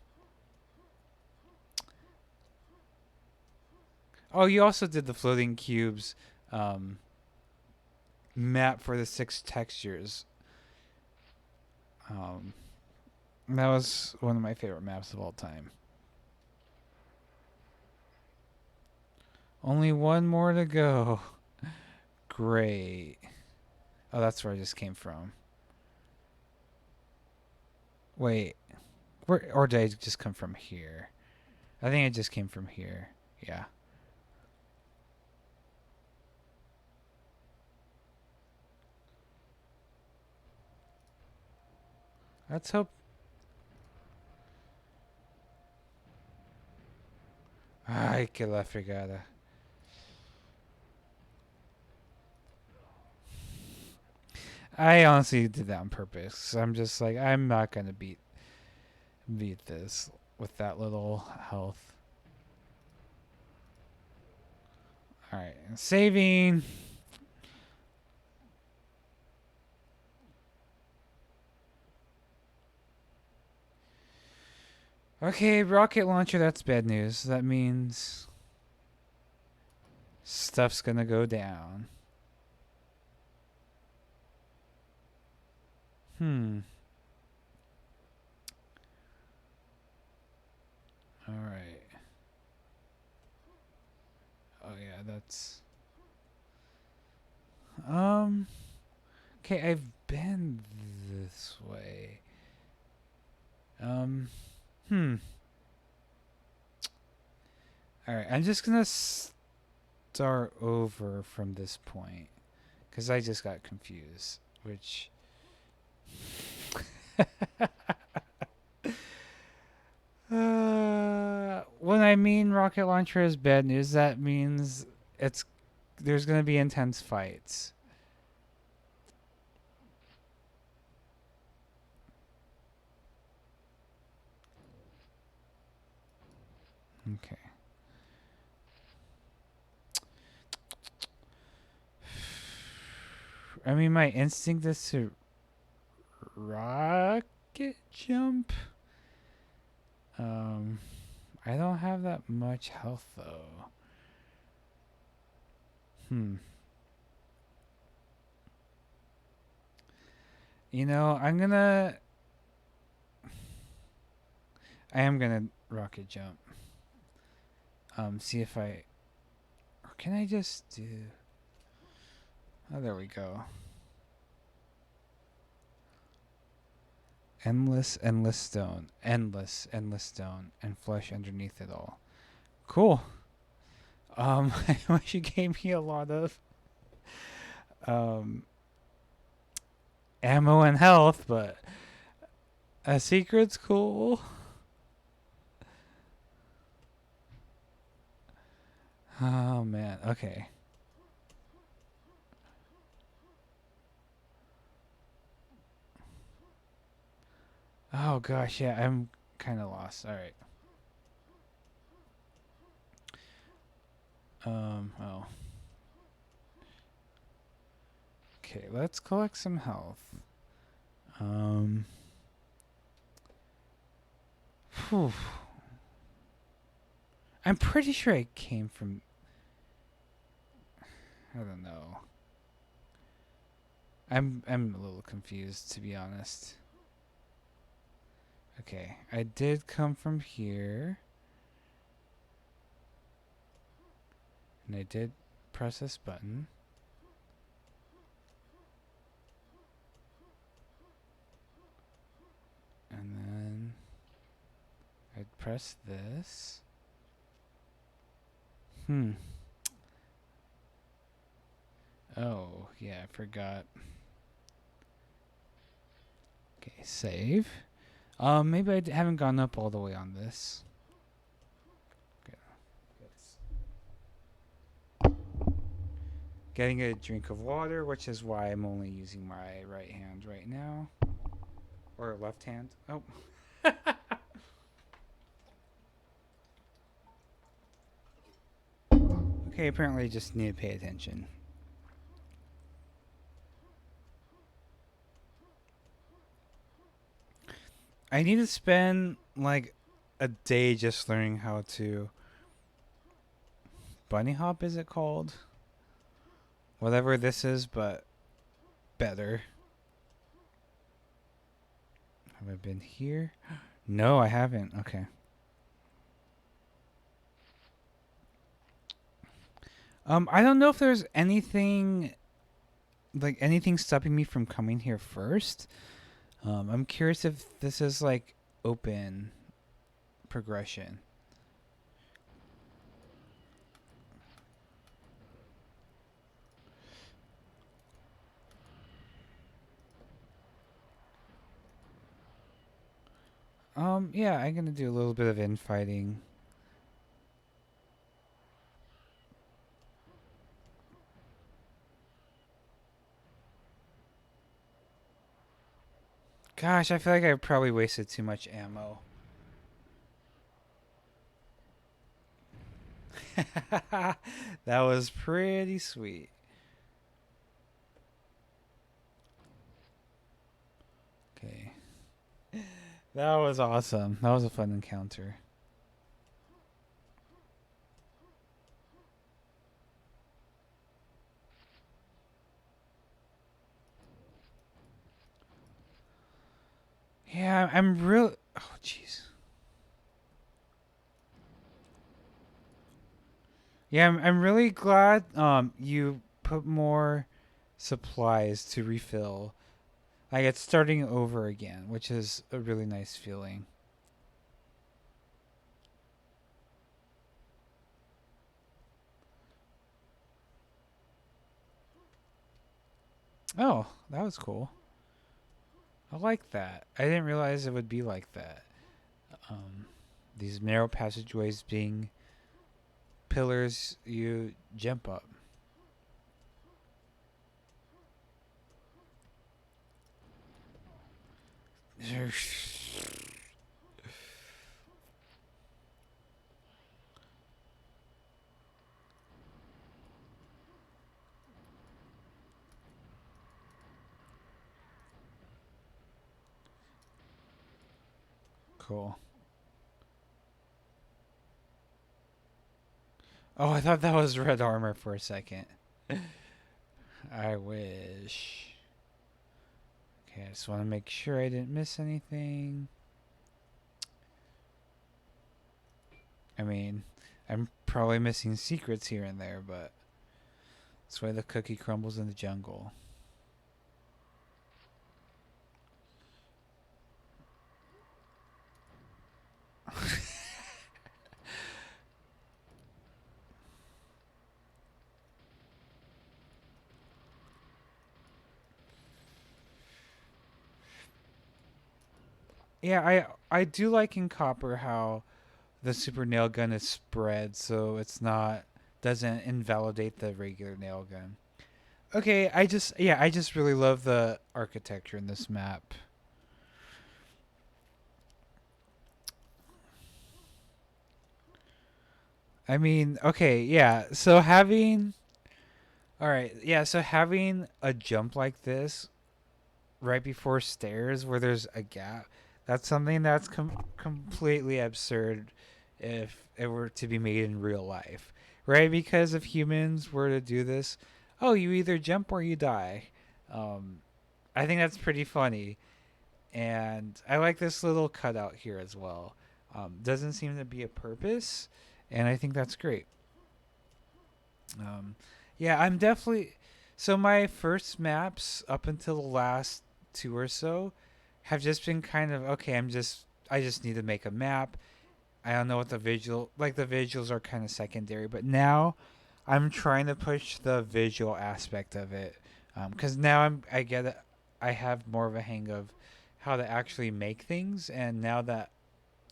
Oh, you also did the floating cubes map for the 6 textures. That was one of my favorite maps of all time. Only 1 more to go. Great. Oh, that's where I just came from. Wait. Where, or did I just come from here? I think I just came from here. Yeah. Let's hope. Ai, que la fregada. I honestly did that on purpose. I'm just like, I'm not gonna beat this with that little health. Alright, saving. Okay, rocket launcher, that's bad news. That means stuff's gonna go down. Alright. Oh yeah, that's... Okay, I've been this way. Alright, I'm just gonna start over from this point. Because I just got confused. Which... when I mean rocket launcher is bad news, that means there's gonna be intense fights. Okay. I mean, my instinct is to rocket jump. I don't have that much health though. You know, I am gonna rocket jump. see if I... Or can I just do... Oh, there we go. Endless stone. Endless stone. And flesh underneath it all. Cool. I wish you gave me a lot of ammo and health, but a secret's cool. Oh man, okay. Oh gosh, yeah, I'm kind of lost. All right. Oh. Okay, let's collect some health. Whew. I'm pretty sure I came from... I don't know. I'm a little confused, to be honest. Okay, I did come from here. And I did press this button. And then I'd press this. Oh, yeah, I forgot. Okay, save. Maybe I haven't gone up all the way on this. Okay. Getting a drink of water, which is why I'm only using my right hand right now. Or left hand. Oh. Okay, apparently I just need to pay attention. I need to spend like a day just learning how to bunny hop, is it called? Whatever this is, but better. Have I been here? No, I haven't. Okay. I don't know if there's anything stopping me from coming here first. I'm curious if this is like open progression. Yeah, I'm gonna do a little bit of infighting. Gosh, I feel like I probably wasted too much ammo. That was pretty sweet. Okay. That was awesome. That was a fun encounter. Yeah, I'm real... Oh, jeez. Yeah, I'm really glad you put more supplies to refill. Like, it's starting over again, which is a really nice feeling. Oh, that was cool. I like that. I didn't realize it would be like that. These narrow passageways being pillars you jump up. Cool. Oh, I thought that was red armor for a second. I wish. Okay, I just want to make sure I didn't miss anything. I mean, I'm probably missing secrets here and there, but that's why the cookie crumbles in the jungle. Yeah, I do like in Copper how the super nail gun is spread so it's not doesn't invalidate the regular nail gun. Okay, I just really love the architecture in this map. I mean, okay, yeah. So having all right, yeah, so having a jump like this right before stairs where there's a gap, that's something that's completely absurd if it were to be made in real life. Right? Because if humans were to do this, oh, you either jump or you die. Um, I think that's pretty funny. And I like this little cutout here as well. Doesn't seem to be a purpose, and I think that's great. Um, yeah, I'm definitely. So my first maps up until the last two or so have just been kind of okay. I just need to make a map. I don't know what the visual like the visuals are kind of secondary, but now I'm trying to push the visual aspect of it because now I get it. I have more of a hang of how to actually make things, and now that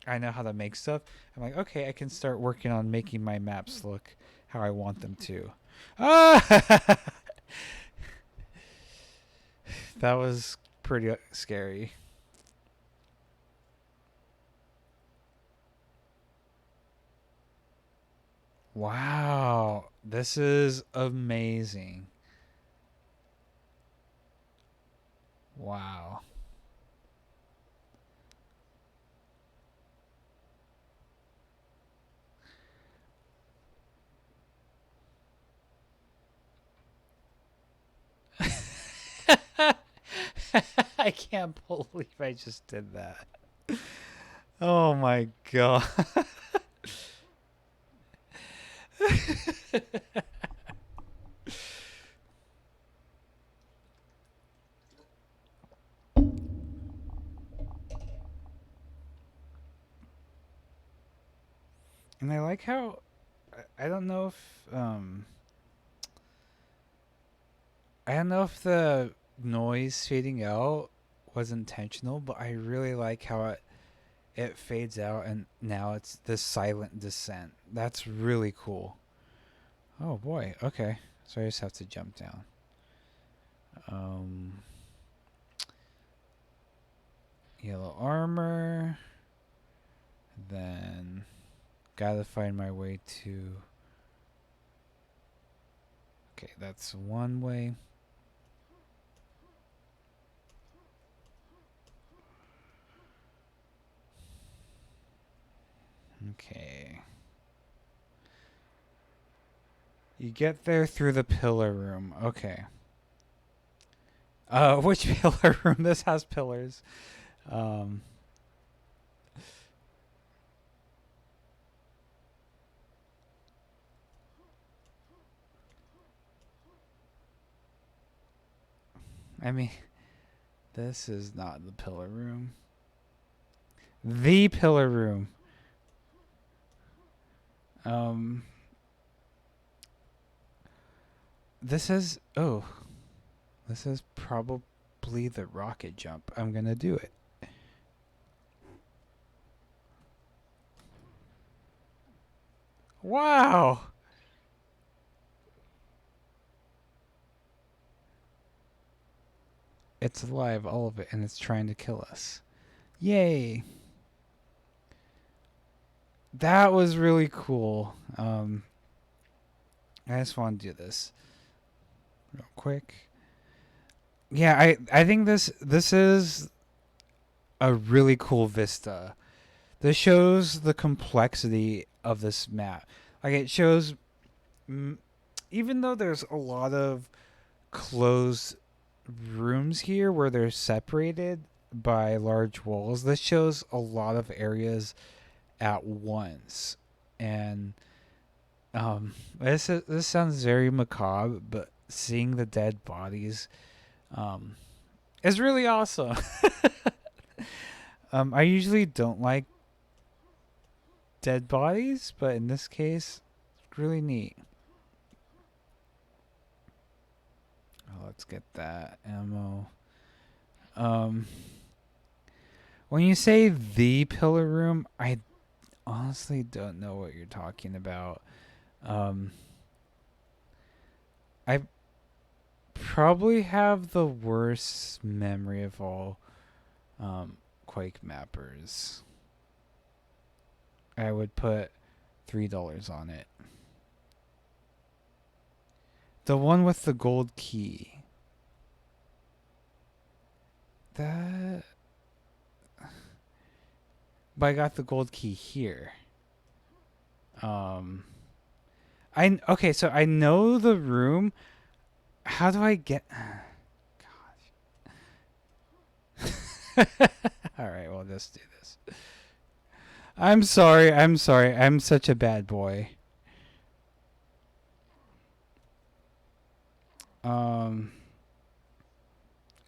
I know how to make stuff, I'm like, okay, I can start working on making my maps look how I want them to. Ah! That was pretty scary. Wow, this is amazing. Wow. I can't believe I just did that. Oh my god. And I like how I don't know if I don't know if the noise fading out was intentional, but I really like how it fades out and now it's this silent descent. That's really cool. Oh boy. Okay. So I just have to jump down. Um Yellow armor. Then gotta find my way to. Okay, that's one way. Okay. You get there through the pillar room. Okay. Which pillar room? This has pillars. Um, I mean, this is not the pillar room. The pillar room. Um, this is. Oh, this is probably the rocket jump. I'm gonna do it. Wow. It's alive, all of it, and it's trying to kill us. Yay. That was really cool. I just want to do this real quick. Yeah, I think this is a really cool vista. This shows the complexity of this map. Like it shows, mm, even though there's a lot of closed rooms here where they're separated by large walls, this shows a lot of areas at once, and This sounds very macabre, but seeing the dead bodies is really awesome. I usually don't like dead bodies, but in this case, it's really neat. Oh, let's get that ammo. When you say the pillar room, I honestly don't know what you're talking about. I probably have the worst memory of all Quake mappers. I would put $3 on it. The one with the gold key. That. But I got the gold key here. Okay, so I know the room. How do I get? Gosh. All right, well, let's do this. I'm sorry. I'm such a bad boy.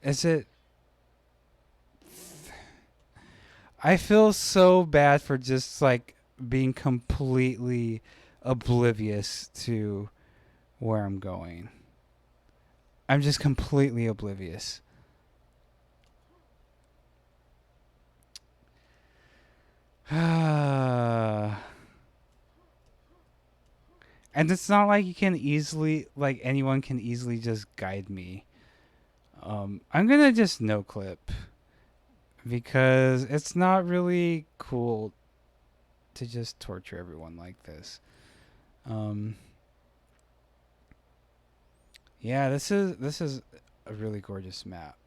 Is it? I feel so bad for just like being completely oblivious to where I'm going. I'm just completely oblivious. And it's not like you can easily, like anyone can easily just guide me. I'm gonna just no clip because it's not really cool to just torture everyone like this. Yeah, this is a really gorgeous map.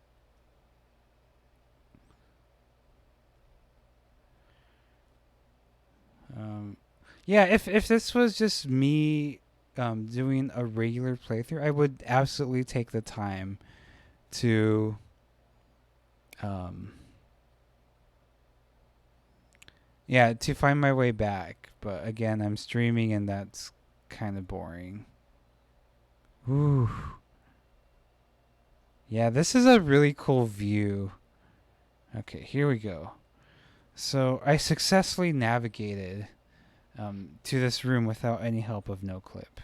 Yeah, if this was just me doing a regular playthrough, I would absolutely take the time to to find my way back. But again, I'm streaming and that's kind of boring. Ooh. Yeah, this is a really cool view. Okay, here we go. So I successfully navigated to this room without any help of no clip.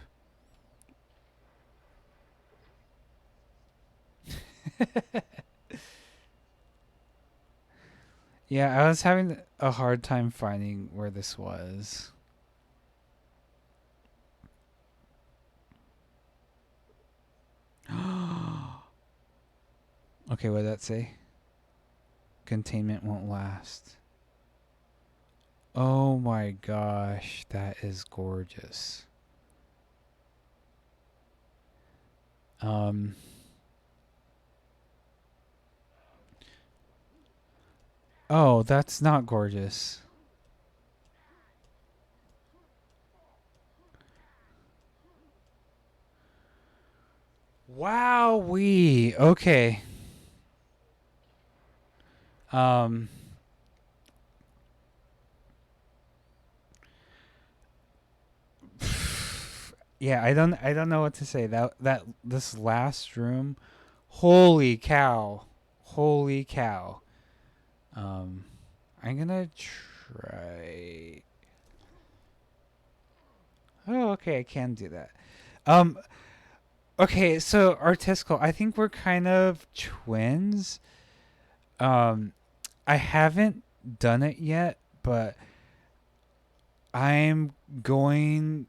Yeah, I was having a hard time finding where this was. Okay, what did that say? Containment won't last. Oh my gosh, that is gorgeous. Oh, that's not gorgeous. Wowee. Okay. Yeah, I don't know what to say. That this last room, holy cow. Holy cow. I'm gonna try. Oh, okay, I can do that. Okay, so Artistical, I think we're kind of twins. I haven't done it yet, but I'm going.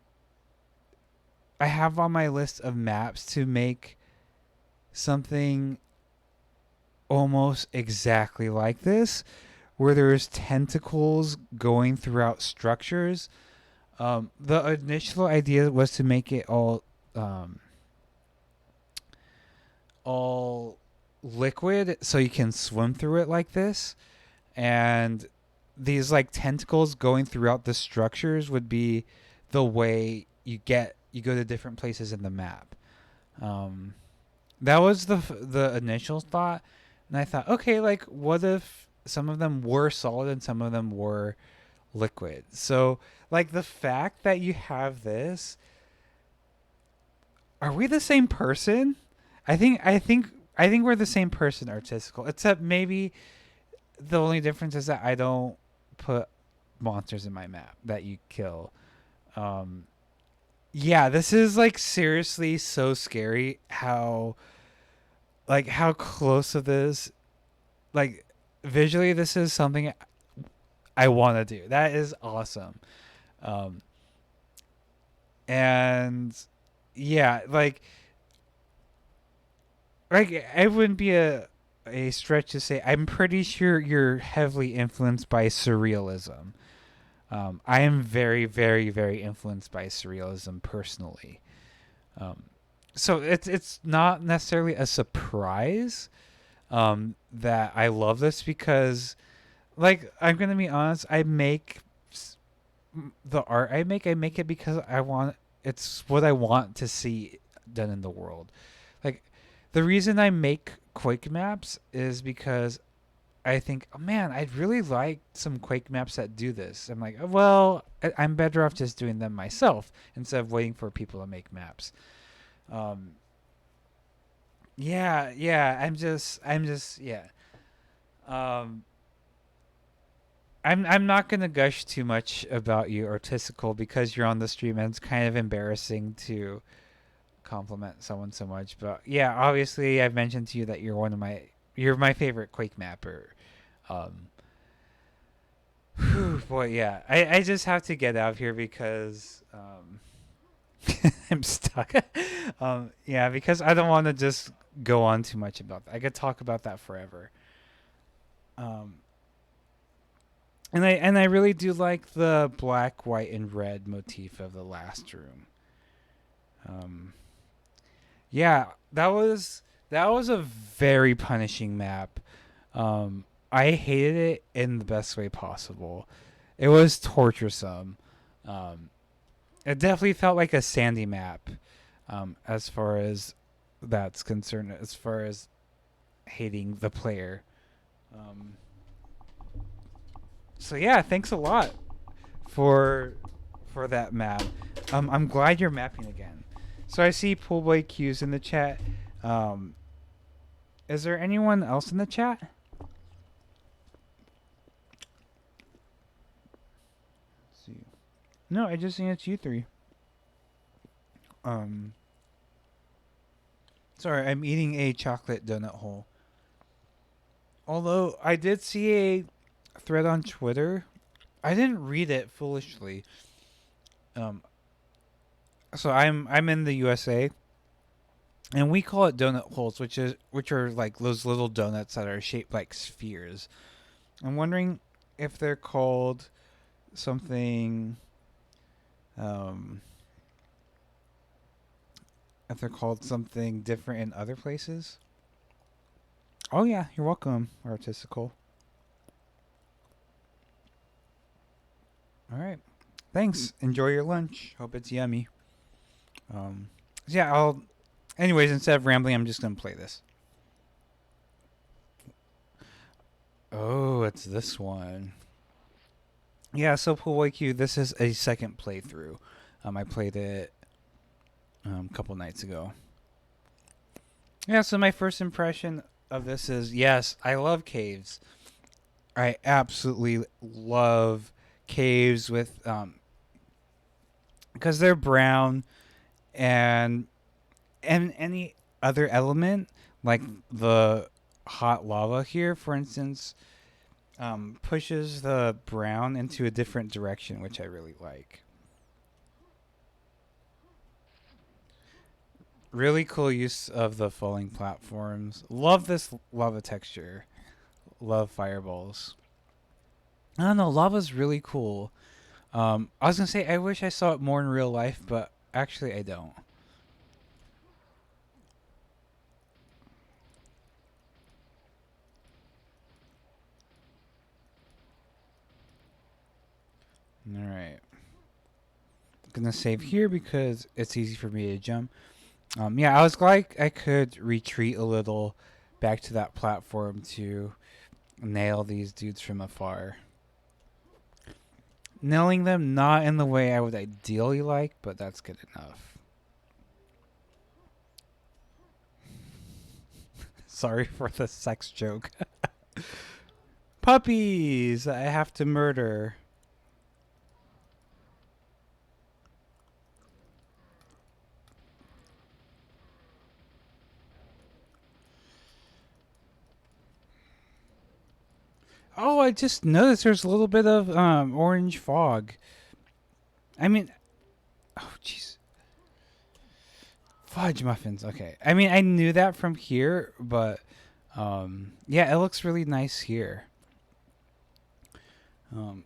I have on my list of maps to make something almost exactly like this, where there's tentacles going throughout structures. The initial idea was to make it all liquid so you can swim through it like this, and these like tentacles going throughout the structures would be the way you go to different places in the map. That was the initial thought, and I thought, okay, like what if some of them were solid and some of them were liquid. So like the fact that you have this, are we the same person? I think we're the same person, Artistical. Except maybe the only difference is that I don't put monsters in my map that you kill. Um, yeah, this is like seriously so scary how close of this, like visually this is something I want to do. That is awesome. Um, and yeah, like it wouldn't be a stretch to say I'm pretty sure you're heavily influenced by surrealism. I am very, very, very influenced by surrealism personally. Um, so it's not necessarily a surprise that I love this because, like, I'm gonna be honest, the art I make it because I want it's what I want to see done in the world. Like, the reason I make Quake maps is because I think, oh man, I'd really like some Quake maps that do this. I'm like, oh, well, I'm better off just doing them myself instead of waiting for people to make maps. Um, yeah, yeah. Yeah. Um, I'm not gonna gush too much about you, Artistical, because you're on the stream and it's kind of embarrassing to compliment someone so much. But yeah, obviously, I've mentioned to you that you're my favorite Quake mapper. Um, Whew, boy, yeah. I just have to get out of here because I'm stuck. Yeah, because I don't want to just go on too much about that. I could talk about that forever. Um, and I really do like the black, white, and red motif of the last room. Um, yeah, that was a very punishing map. I hated it in the best way possible. It was torturesome. Um, it definitely felt like a sandy map, as far as that's concerned. As far as hating the player. Um, so yeah, thanks a lot for for that map. I'm glad you're mapping again. So I see PoolboyQ's in the chat. Um, is there anyone else in the chat? Let's see. No, I just think it's you three. Um, sorry, I'm eating a chocolate donut hole. Although I did see a thread on Twitter, I didn't read it foolishly. Um, so I'm in the USA, and we call it donut holes, which are like those little donuts that are shaped like spheres. I'm wondering if they're called something. Um, if they're called something different in other places. Oh yeah, you're welcome, Artistical. All right, thanks. Enjoy your lunch. Hope it's yummy. Yeah, I'll. Anyways, instead of rambling, I'm just gonna play this. Oh, it's this one. Yeah, so PoolboyQ, this is a second playthrough. I played it a couple nights ago. Yeah, so my first impression of this is yes, I love caves. I absolutely love caves with because they're brown and any other element like the hot lava here, for instance, pushes the brown into a different direction, which I really like. Really cool use of the falling platforms. Love this lava texture. Love fireballs. I don't know. Lava's really cool. I was gonna say I wish I saw it more in real life, but actually I don't. All right. Gonna save here because it's easy for me to jump. Yeah, I was glad I could retreat a little back to that platform to nail these dudes from afar. Nailing them not in the way I would ideally like, but that's good enough. Sorry for the sex joke. Puppies I have to murder. Oh, I just noticed there's a little bit of orange fog. I mean, oh jeez. Fudge muffins. Okay. I mean, I knew that from here, but yeah, it looks really nice here.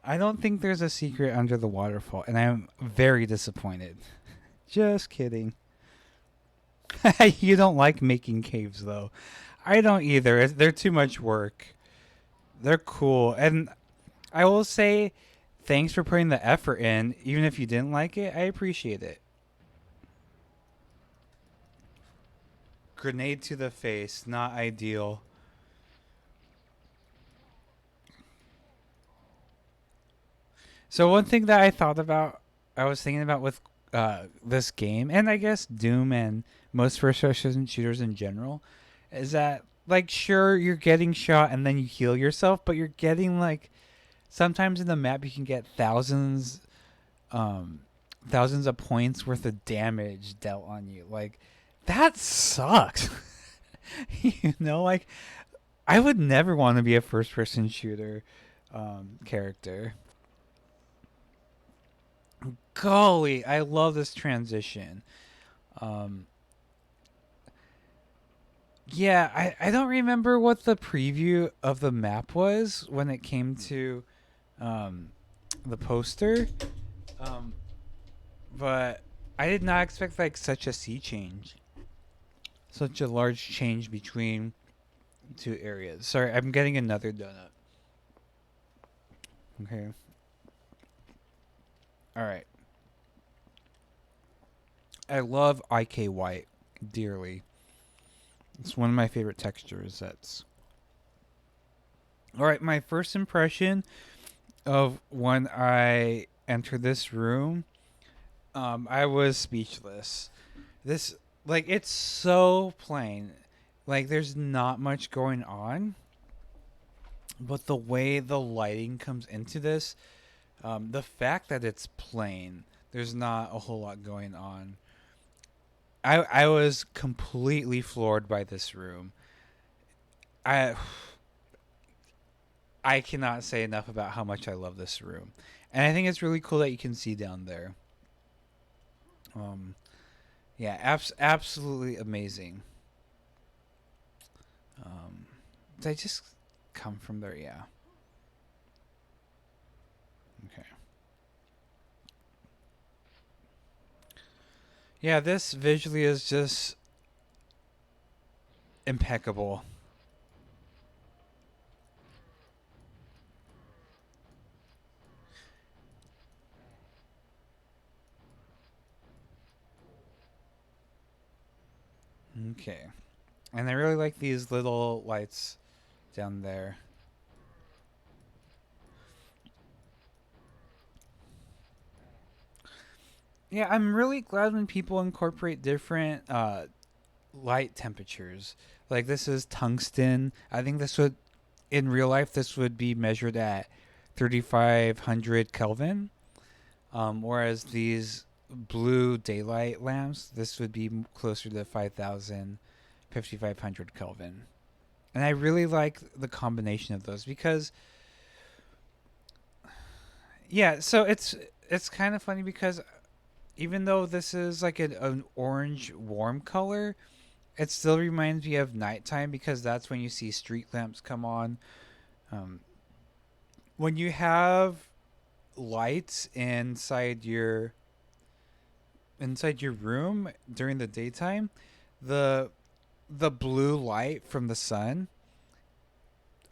I don't think there's a secret under the waterfall, and I'm very disappointed. Just kidding. You don't like making caves, though. I don't either. They're too much work. They're cool, and I will say, thanks for putting the effort in. Even if you didn't like it, I appreciate it. Grenade to the face, not ideal. So one thing that I thought about, I was thinking about with this game, and I guess Doom and most first-person shooters in general, is that like sure you're getting shot and then you heal yourself, but you're getting like sometimes in the map you can get um, thousands of points worth of damage dealt on you. Like that sucks. Like I would never want to be a first-person shooter character. Golly, I love this transition. Um, yeah, I don't remember what the preview of the map was when it came to um, the poster, um, but I did not expect like such a sea change, such a large change between two areas. Sorry, I'm getting another donut. Okay. All right. I love IK white dearly. It's one of my favorite textures. That's all right. My first impression of when I entered this room, I was speechless. This like it's so plain, like there's not much going on, but the way the lighting comes into this, the fact that it's plain, there's not a whole lot going on. I was completely floored by this room. I I cannot say enough about how much I love this room, and I think it's really cool that you can see down there. Um, yeah, absolutely amazing. Did I just come from there? Yeah. Okay. Yeah, this visually is just impeccable. Okay. And I really like these little lights down there. Yeah, I'm really glad when people incorporate different light temperatures. Like this is tungsten. I think this would in real life this would be measured at 3500 Kelvin. Whereas these blue daylight lamps, this would be closer to 5000, 5500 Kelvin. And I really like the combination of those because yeah, so it's kind of funny because even though this is like an orange warm color, it still reminds me of nighttime because that's when you see street lamps come on. Um, when you have lights inside your room during the daytime, the the blue light from the sun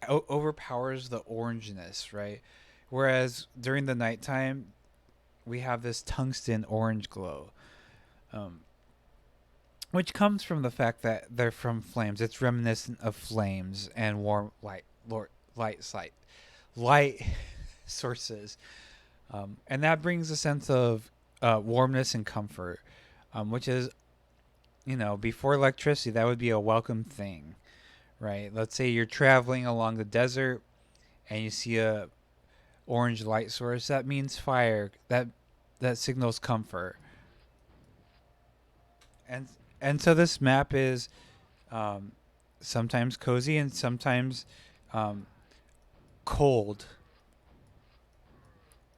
overpowers the orangeness, right? Whereas during the nighttime, we have this tungsten orange glow, um, which comes from the fact that they're from flames. It's reminiscent of flames and warm light, light sources. And that brings a sense of warmness and comfort, which is, before electricity, that would be a welcome thing, right? Let's say you're traveling along the desert and you see a orange light source. That means fire. That signals comfort. And so this map is um, sometimes cozy and sometimes um, cold,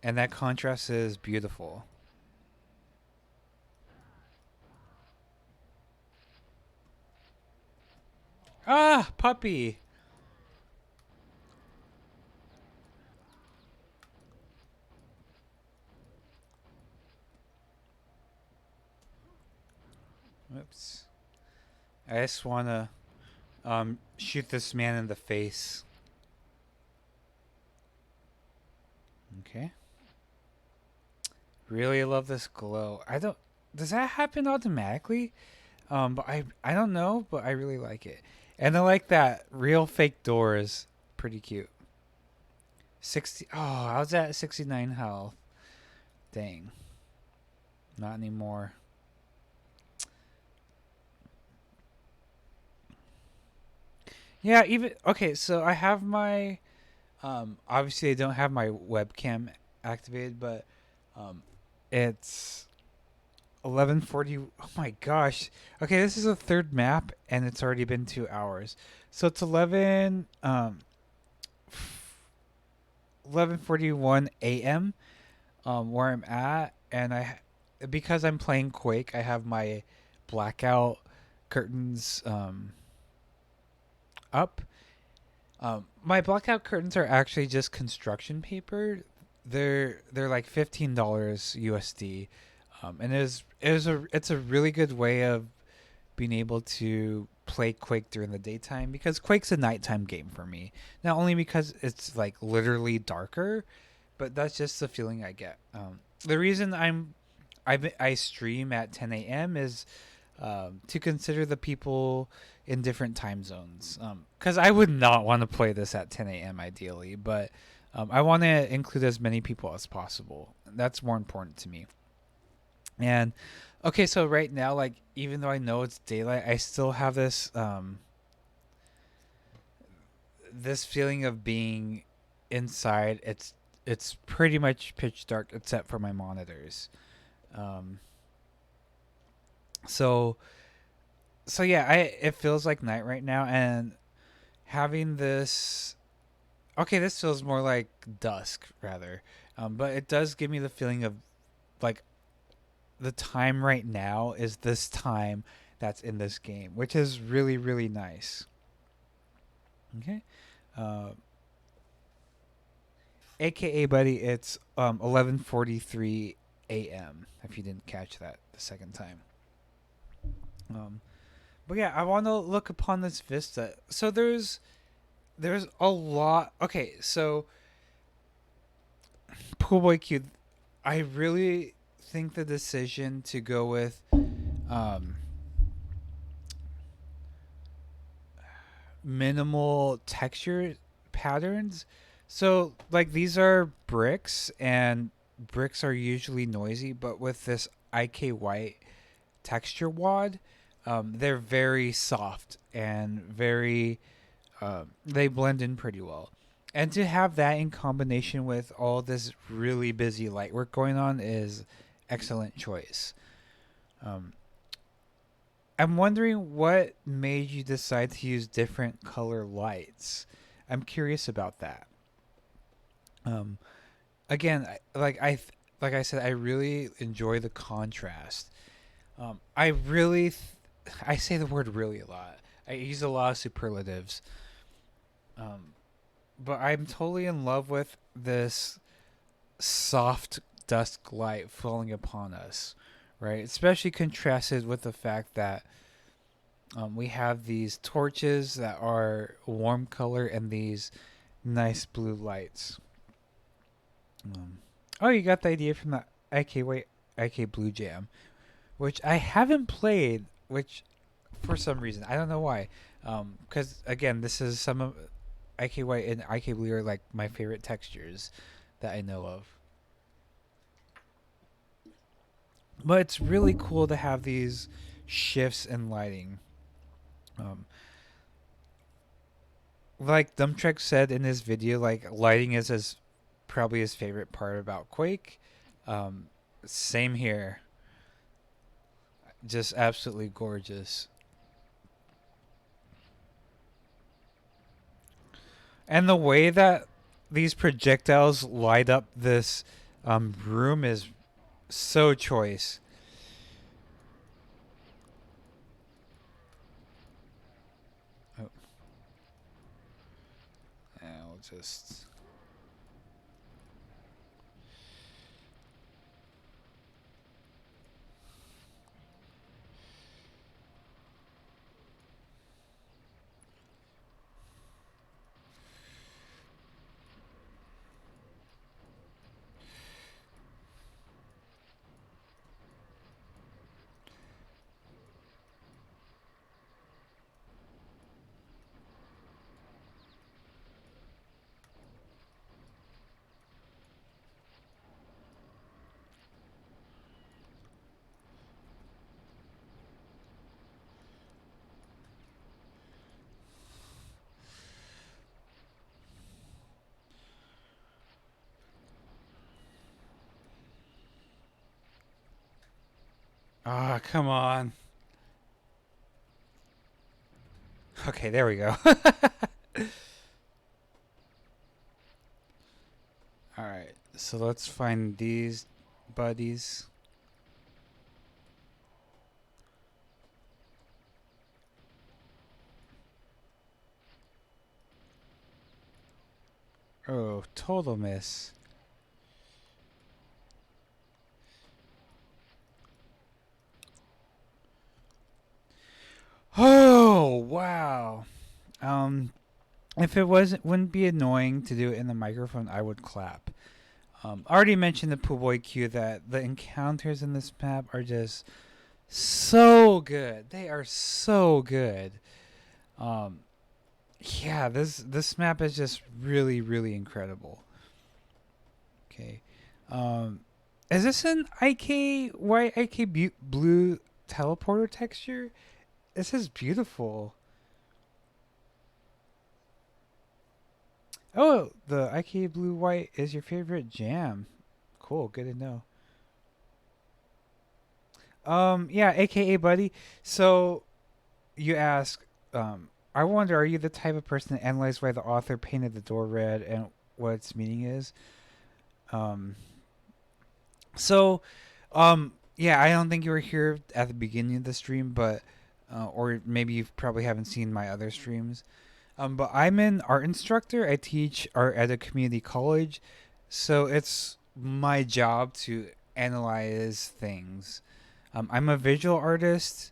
and that contrast is beautiful. Ah, puppy. Oops. I just want to shoot this man in the face. Okay. Really love this glow. I don't. Does that happen automatically? But I don't know, but I really like it, and I like that real fake door is pretty cute. 60. Oh, I was at 69 health. Dang. Not anymore. Yeah, even okay, so I have my obviously I don't have my webcam activated, but um it's 11:40. Oh my gosh. Okay, this is a third map and it's already been 2 hours. So it's 11:41 a.m. Where I'm at, and because I'm playing Quake, I have my blackout curtains up. My blackout curtains are actually just construction paper. They're like $15 USD, and it's a really good way of being able to play Quake during the daytime, because Quake's a nighttime game for me. Not only because it's like literally darker, but that's just the feeling I get. The reason I stream at 10 a.m. is to consider the people in different time zones. Because I would not want to play this at 10 a.m. ideally, but I want to include as many people as possible. That's more important to me. And okay, so right now, like, even though I know it's daylight, I still have this feeling of being inside. It's pretty much pitch dark except for my monitors. Um, so yeah, I it feels like night right now, and having this. Okay, this feels more like dusk rather, but it does give me the feeling of like the time right now is this time that's in this game, which is really really nice. Okay, uh, aka buddy, it's 11:43 a.m. If you didn't catch that the second time. Um, but yeah, I want to look upon this vista. So there's a lot. Okay, so PoolboyQ, I really think the decision to go with um, minimal texture patterns. So like these are bricks, and bricks are usually noisy, but with this IK white texture wad, they're very soft and very they blend in pretty well. And to have that in combination with all this really busy light work going on is excellent choice. Um, I'm wondering what made you decide to use different color lights. I'm curious about that. Um, again, like I said, I really enjoy the contrast. I really, I say the word really a lot. I use a lot of superlatives. Um, but I'm totally in love with this soft dusk light falling upon us, right? Especially contrasted with the fact that we have these torches that are warm color and these nice blue lights. Oh, you got the idea from the IK Blue Jam, which I haven't played, which for some reason I don't know why. Because again, this is some of IK White and IK Blue are like my favorite textures that I know of. But it's really cool to have these shifts in lighting. Um, like Dumbtrek said in his video, like lighting is his probably his favorite part about Quake. Um, Same here. Just absolutely gorgeous. And the way that these projectiles light up this room is so choice. Oh, I'll just. Ah, come on. Okay, there we go. Alright, so let's find these buddies. Oh, total miss. Oh, wow. If it wouldn't be annoying to do it in the microphone, I would clap. I already mentioned the PoolboyQ that the encounters in this map are just so good. They are so good. Um, yeah, this map is just really, really incredible. Okay. Um, is this an white blue teleporter texture? This is beautiful. Oh, the IK blue white is your favorite jam. Cool, good to know. Yeah, AKA buddy. So you ask, I wonder, are you the type of person to analyze why the author painted the door red and what its meaning is? Um, so, yeah, I don't think you were here at the beginning of the stream, but, or maybe you probably haven't seen my other streams. But I'm an art instructor. I teach art at a community college, so it's my job to analyze things. I'm a visual artist.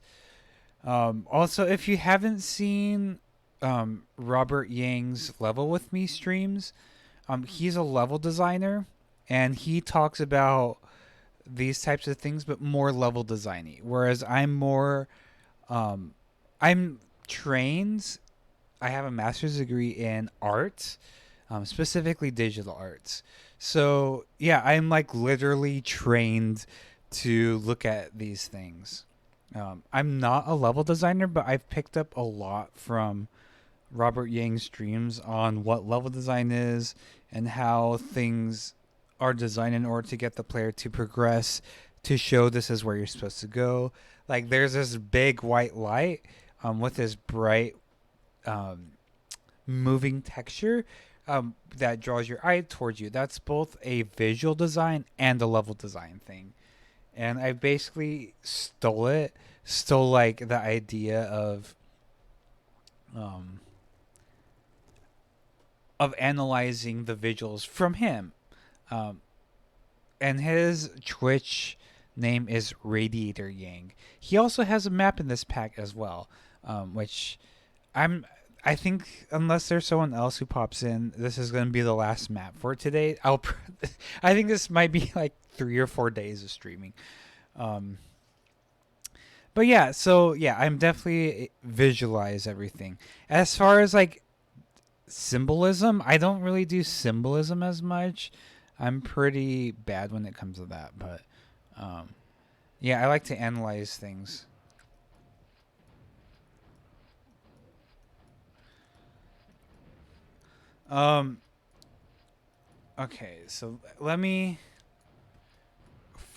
Also, if you haven't seen Robert Yang's Level With Me streams, he's a level designer, and he talks about these types of things, but more level designy. Whereas I'm more, um, I'm trained. I have a master's degree in art, specifically digital arts. So yeah, I'm like literally trained to look at these things. I'm not a level designer, but I've picked up a lot from Robert Yang's streams on what level design is and how things are designed in order to get the player to progress, to show this is where you're supposed to go. Like there's this big white light with this bright um, moving texture that draws your eye towards you. That's both a visual design and a level design thing. And I basically stole like the idea um, of analyzing the visuals from him. Um, and his Twitch name is Radiator Yang. He also has a map in this pack as well, which I'm. I think unless there's someone else who pops in, this is going to be the last map for today. I think this might be like 3 or 4 days of streaming. Um, but yeah, so yeah, I'm definitely visualize everything. As far as like symbolism, I don't really do symbolism as much. I'm pretty bad when it comes to that, but um, Yeah, I like to analyze things. Um. Okay, so let me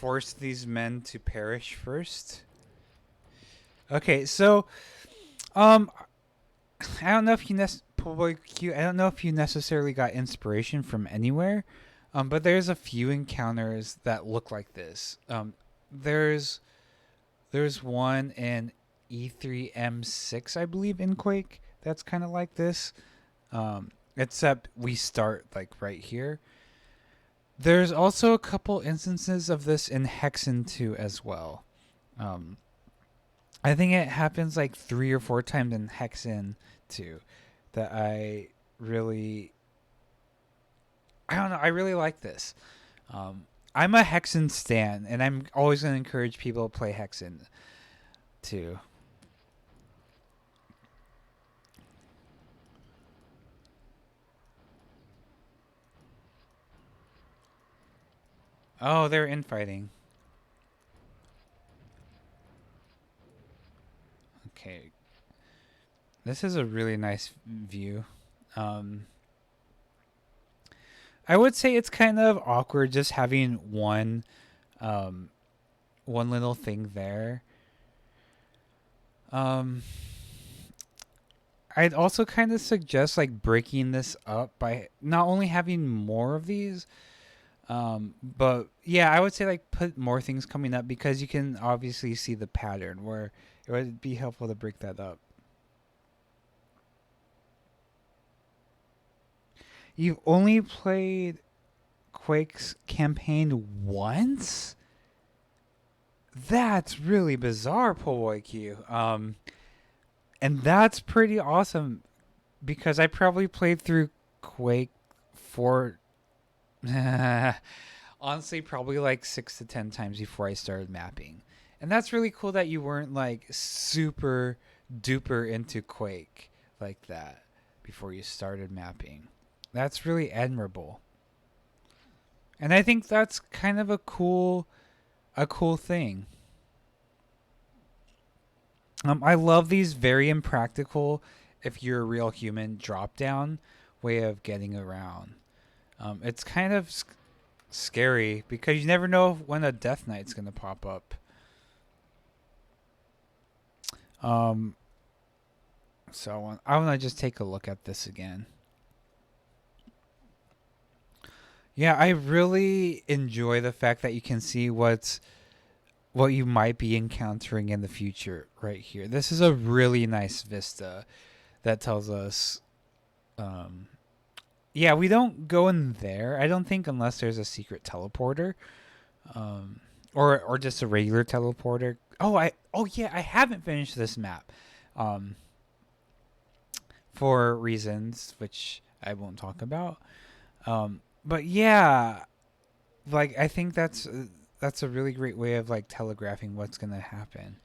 force these men to perish first. Okay, so um, I don't know if you PoolboyQ, I don't know if you necessarily got inspiration from anywhere, but there's a few encounters that look like this. There's there's one in E3M6, I believe, in Quake that's kind of like this. Except we start like right here. There's also a couple instances of this in Hexen 2 as well. Um, I think it happens like 3 or 4 times in Hexen 2 that really, I don't know, I really like this. I'm a Hexen stan, and I'm always going to encourage people to play Hexen too. Oh, they're infighting. Okay. This is a really nice view. Um, I would say it's kind of awkward just having um, one little thing there. Um, I'd also kind of suggest like breaking this up by not only having more of these, but yeah, I would say like put more things coming up because you can obviously see the pattern where it would be helpful to break that up. You've only played Quake's campaign once? That's really bizarre, PoolboyQ. And that's pretty awesome because I probably played through Quake for honestly probably like 6 to 10 times before I started mapping. And that's really cool that you weren't like super duper into Quake like that before you started mapping. That's really admirable. And I think that's kind of a cool thing. I love these very impractical, if you're a real human, drop down way of getting around. It's kind of scary because you never know when a Death Knight's going to pop up. Um, so I want to just take a look at this again. Yeah, I really enjoy the fact that you can see what you might be encountering in the future right here. This is a really nice vista that tells us um, yeah, we don't go in there. I don't think unless there's a secret teleporter, um, or just a regular teleporter. Oh yeah, I haven't finished this map, um, for reasons which I won't talk about. But yeah, like I think that's a really great way of like telegraphing what's gonna happen.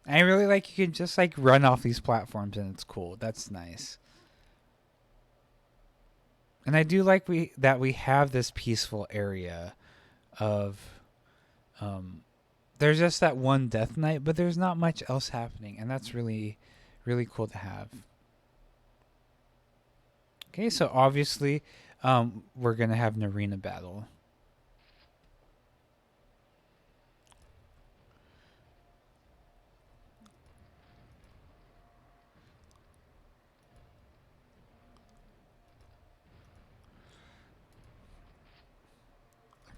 I really like you can just like run off these platforms and it's cool. That's nice. And I do like we have this peaceful area of um there's just that one death knight, but there's not much else happening, and that's really cool to have. Okay, so obviously we're going to have an arena battle.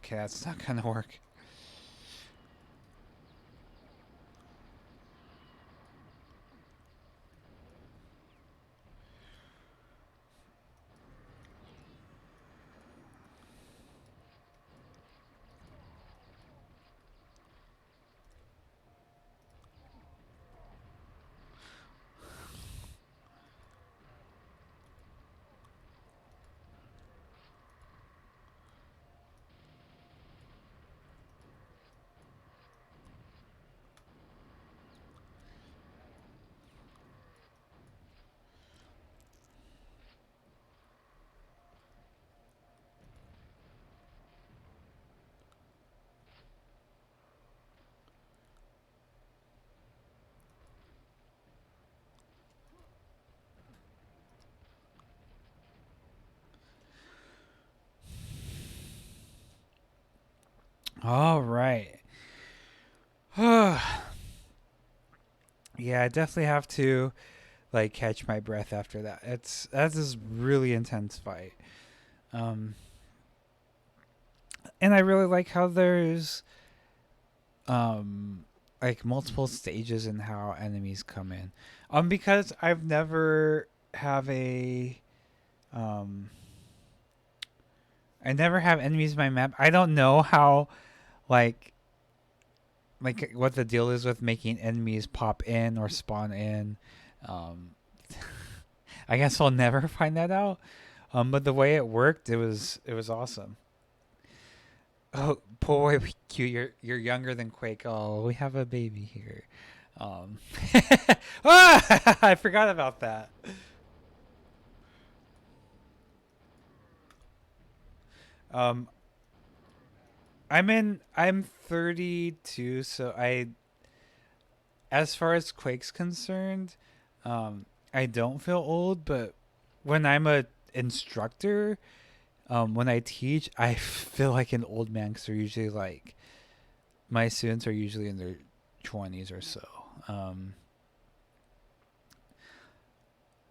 Okay, that's not going to work. All right. Yeah, I definitely have to like catch my breath after that. That's this really intense fight. Um, and I really like how there's um like multiple stages in how enemies come in. Because I've never have a um I never have enemies in my map. I don't know how like what the deal is with making enemies pop in or spawn in. Um, I guess I'll never find that out. But the way it worked, it was awesome. Oh, boy, cute! You're younger than Quake. Oh, we have a baby here. Um, I forgot about that. Um, I'm 32, so as far as Quake's concerned, um, I don't feel old, but when I'm a instructor, when I teach, I feel like an old man because they're usually like my students are usually in their 20s or so. Um,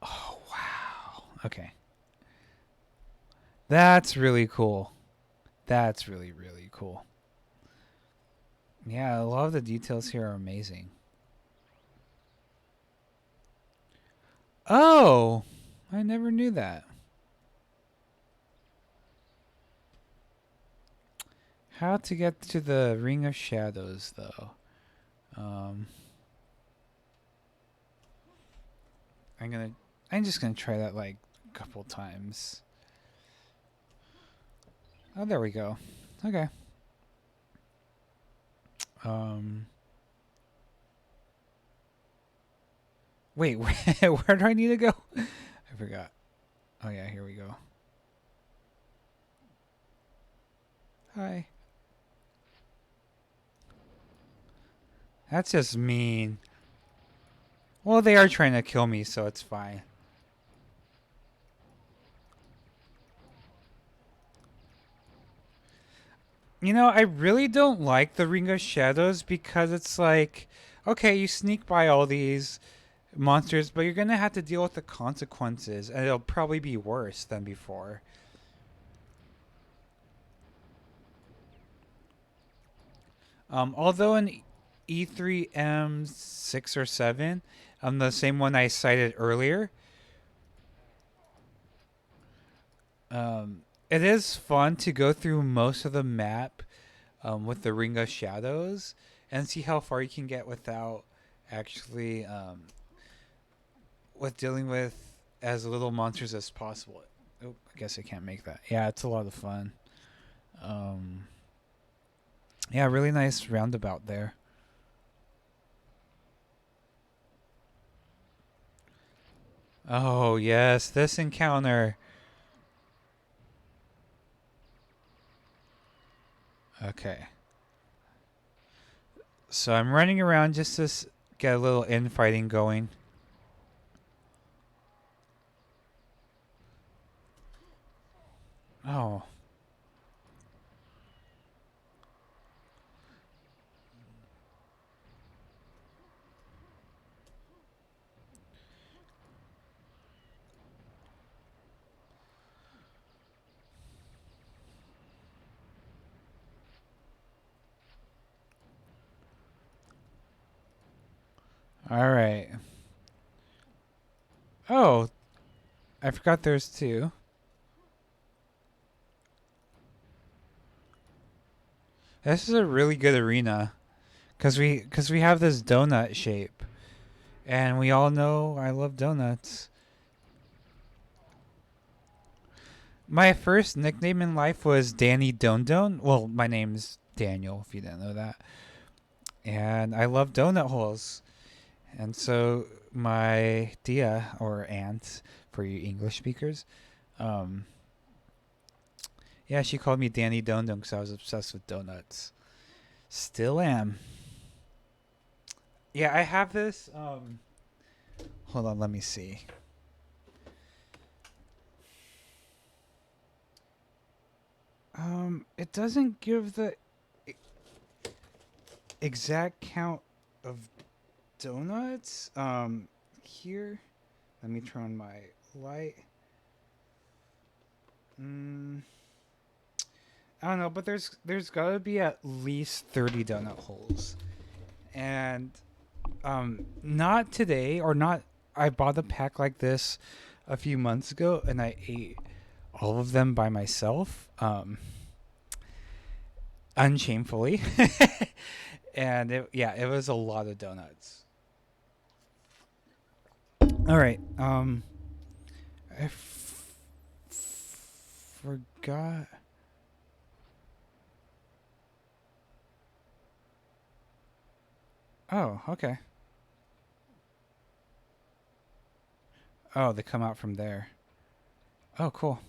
oh wow, okay, that's really cool. That's really cool. Yeah, a lot of the details here are amazing. Oh, I never knew that. How to get to the Ring of Shadows, though. Um, I'm gonna. I'm just gonna try that like a couple times. Oh, there we go. Okay. Um. Wait, where do I need to go? I forgot. Oh yeah, here we go. Hi. That's just mean. Well, they are trying to kill me, so it's fine. You know, I really don't like the Ring of Shadows because it's like, okay, you sneak by all these monsters, but you're gonna have to deal with the consequences, and it'll probably be worse than before. Although in E3M6 or 7, the same one I cited earlier, it is fun to go through most of the map with the Ring of Shadows and see how far you can get without actually with dealing with as little monsters as possible. Oh, I guess I can't make that. Yeah, it's a lot of fun. Um, yeah, really nice roundabout there. Oh yes, this encounter. Okay, so I'm running around just to get a little infighting going. Oh, all right. Oh, I forgot there's two. This is a really good arena because we have this donut shape, and we all know I love donuts. My first nickname in life was Danny Don Don. Well, my name's Daniel, if you didn't know that. And I love donut holes. And so my Dia, or aunt for you English speakers, um, yeah, she called me Danny Don Don because I was obsessed with donuts. Still am. Yeah, I have this. Hold on, let me see. It doesn't give the exact count of donuts. Here, let me turn on my light. I don't know, but there's gotta be at least 30 donut holes, and not today or not. I bought a pack like this a few months ago, and I ate all of them by myself, unshamefully, and it was a lot of donuts. All right, I forgot. Oh, okay. Oh, they come out from there. Oh, cool.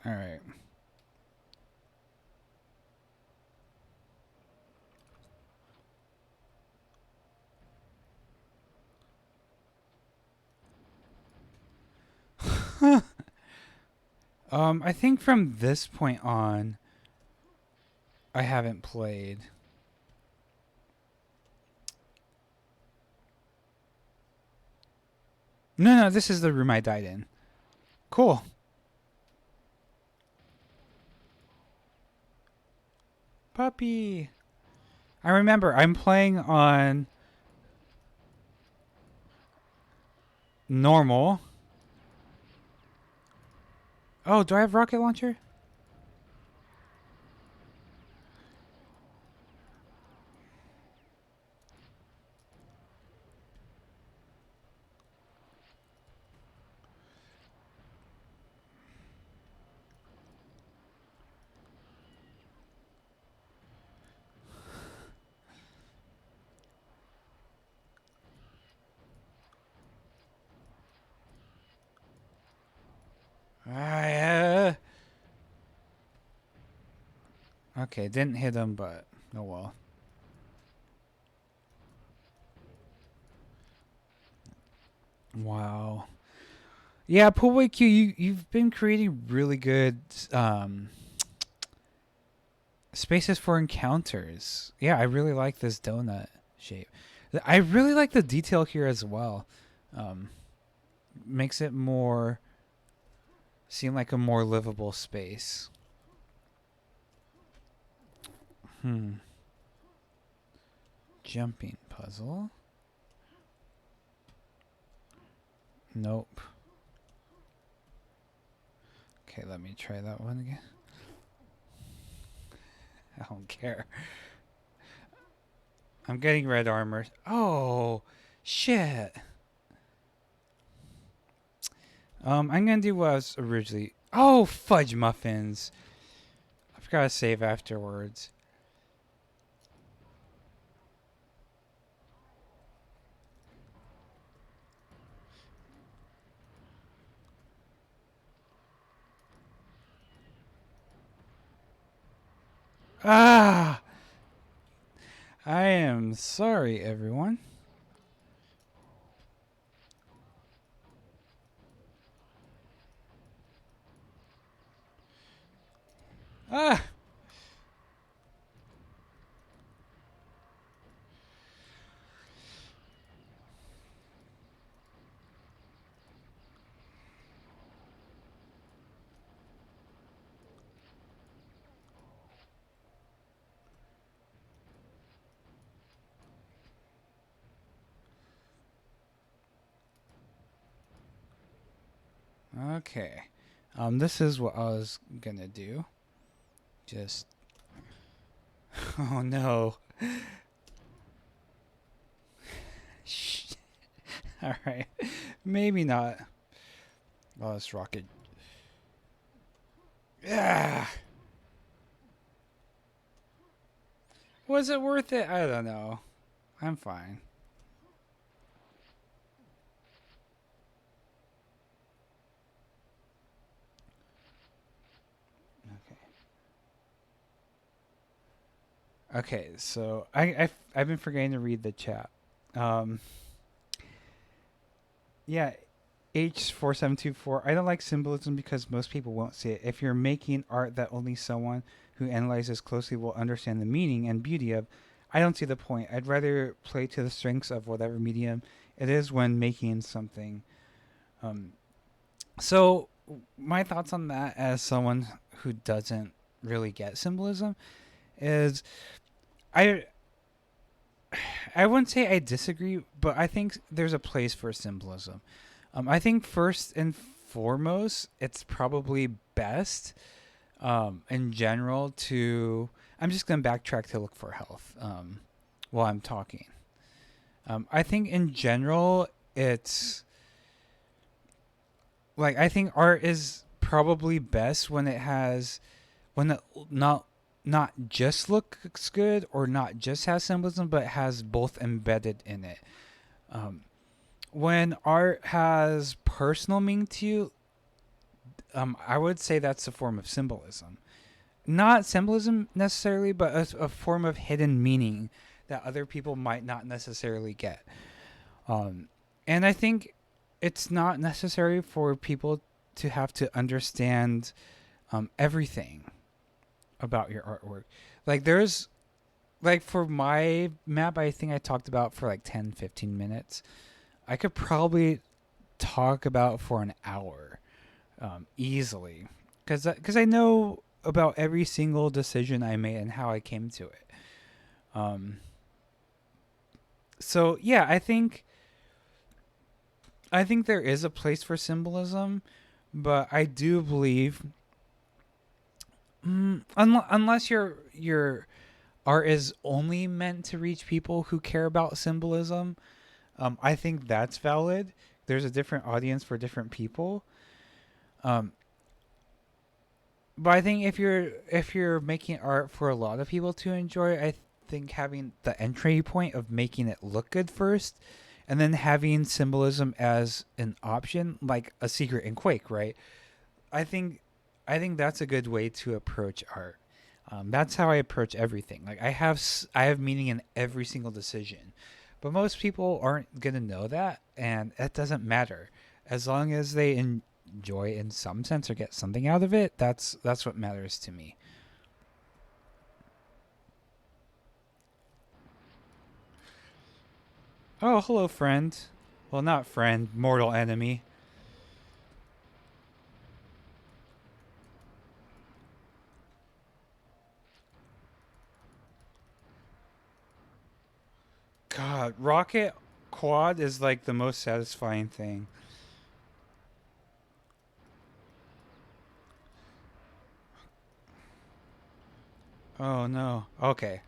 All right. I think from this point on, I haven't played. No, this is the room I died in. Cool. Puppy. I remember I'm playing on normal. Oh, do I have rocket launcher? Okay, didn't hit him, but oh well. Wow. Yeah, PoolboyQ, you've been creating really good spaces for encounters. Yeah, I really like this donut shape. I really like the detail here as well. Um, Makes it more seem like a more livable space. Jumping puzzle. Nope. Okay, let me try that one again. I don't care. I'm getting red armor. Oh, shit. I'm gonna do what I was originally. Oh, fudge muffins. I forgot to save afterwards. Ah! I am sorry, everyone. Ah! Okay. This is what I was gonna do. Just. Oh no. Shh. Alright. Maybe not. Oh, this rocket. Yeah. Was it worth it? I don't know. I'm fine. Okay, so I've been forgetting to read the chat. Um, yeah, h7424. I don't like symbolism because most people won't see it. If you're making art that only someone who analyzes closely will understand the meaning and beauty of. I don't see the point. I'd rather play to the strengths of whatever medium it is when making something. Um, so my thoughts on that, as someone who doesn't really get symbolism, is I I wouldn't say I disagree, but I think there's a place for symbolism. I think first and foremost, it's probably best in general to. I'm just going to backtrack to look for health while I'm talking. I think in general, it's like I think art is probably best when it has when it not just looks good or not just has symbolism, but has both embedded in it. Um, when art has personal meaning to you, I would say that's a form of symbolism. Not symbolism necessarily, but a form of hidden meaning that other people might not necessarily get. And I think it's not necessary for people to have to understand everything about your artwork. Like there's like for my map, I think I talked about for like 10, 15 minutes. I could probably talk about for an hour easily because I know about every single decision I made and how I came to it. So yeah, I think there is a place for symbolism, but I do believe unless your art is only meant to reach people who care about symbolism, I think that's valid. There's a different audience for different people. Um, but I think if you're making art for a lot of people to enjoy, I think having the entry point of making it look good first, and then having symbolism as an option, like a secret in Quake, right? I think I think that's a good way to approach art. That's how I approach everything. Like I have meaning in every single decision, but most people aren't gonna know that, and that doesn't matter. As long as they enjoy in some sense or get something out of it, that's what matters to me. Oh, hello, friend. Well, not friend, mortal enemy. God, rocket quad is like the most satisfying thing. Oh no. Okay.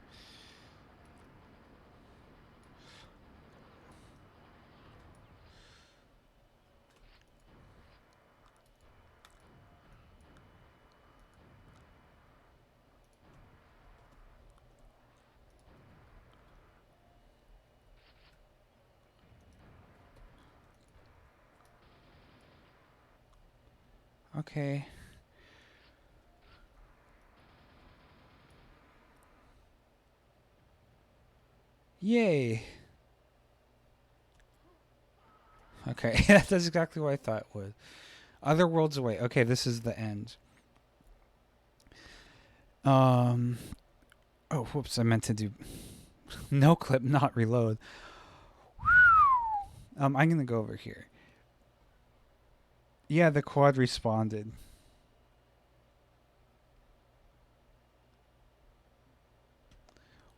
Okay. Yay. Okay, that's exactly what I thought it would. Other worlds away. Okay, this is the end. Um. Oh, whoops! I meant to do no clip, not reload. I'm gonna go over here. Yeah, the quad responded.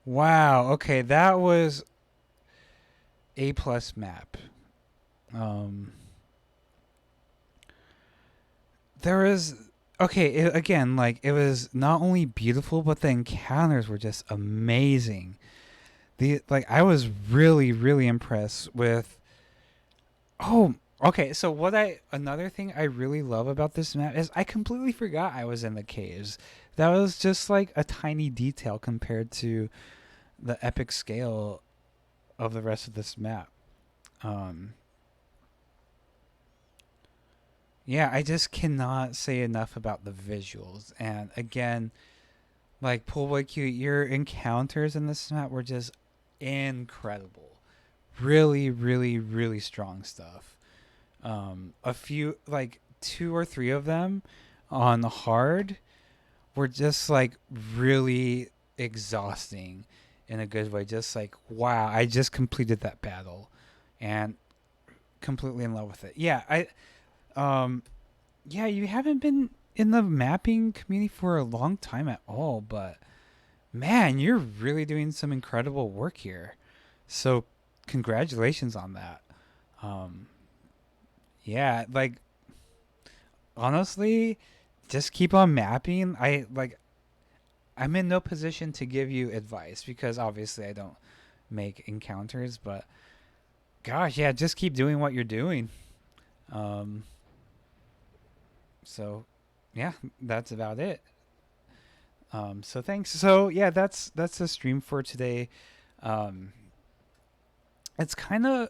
Wow. Okay, that was a plus map. Um. There is okay again. Like it was not only beautiful, but the encounters were just amazing. The like I was really impressed with. Oh, okay. So what I another thing I really love about this map is I completely forgot I was in the caves. That was just like a tiny detail compared to the epic scale of the rest of this map. Um, yeah, I just cannot say enough about the visuals. And again, like PoolboyQ, your encounters in this map were just incredible. Really strong stuff. A few, like two or three of them on hard were just like really exhausting in a good way. Just like, wow, I just completed that battle and completely in love with it. Um yeah, you haven't been in the mapping community for a long time at all, but man, you're really doing some incredible work here. So congratulations on that. Um yeah, like honestly, just keep on mapping. I'm in no position to give you advice because obviously I don't make encounters, but gosh, yeah, just keep doing what you're doing. Um, so yeah, that's about it. So thanks. So yeah, that's the stream for today. Um, it's kind of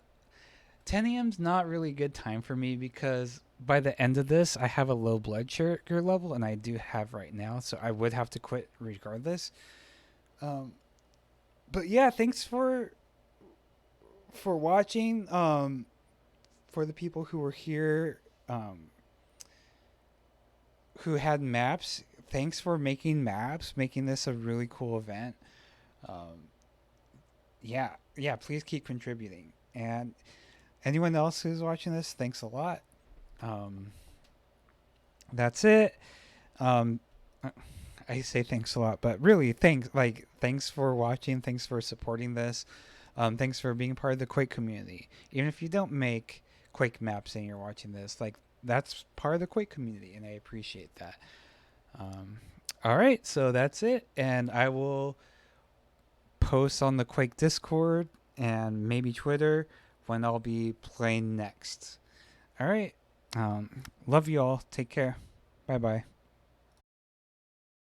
10 a.m.'s not really a good time for me because by the end of this, I have a low blood sugar level, and I do have right now, so I would have to quit regardless. Um, but yeah, thanks for watching. For the people who were here, who had maps, thanks for making maps, making this a really cool event. Um, yeah, please keep contributing. And anyone else who's watching this, thanks a lot. Um, that's it. Um, I say thanks a lot, but really, thanks for watching. Thanks for supporting this. Thanks for being part of the Quake community. Even if you don't make Quake maps and you're watching this, like that's part of the Quake community, and I appreciate that. Um, all right, so that's it, and I will post on the Quake Discord and maybe Twitter when I'll be playing next. All right, love you all. Take care. Bye bye.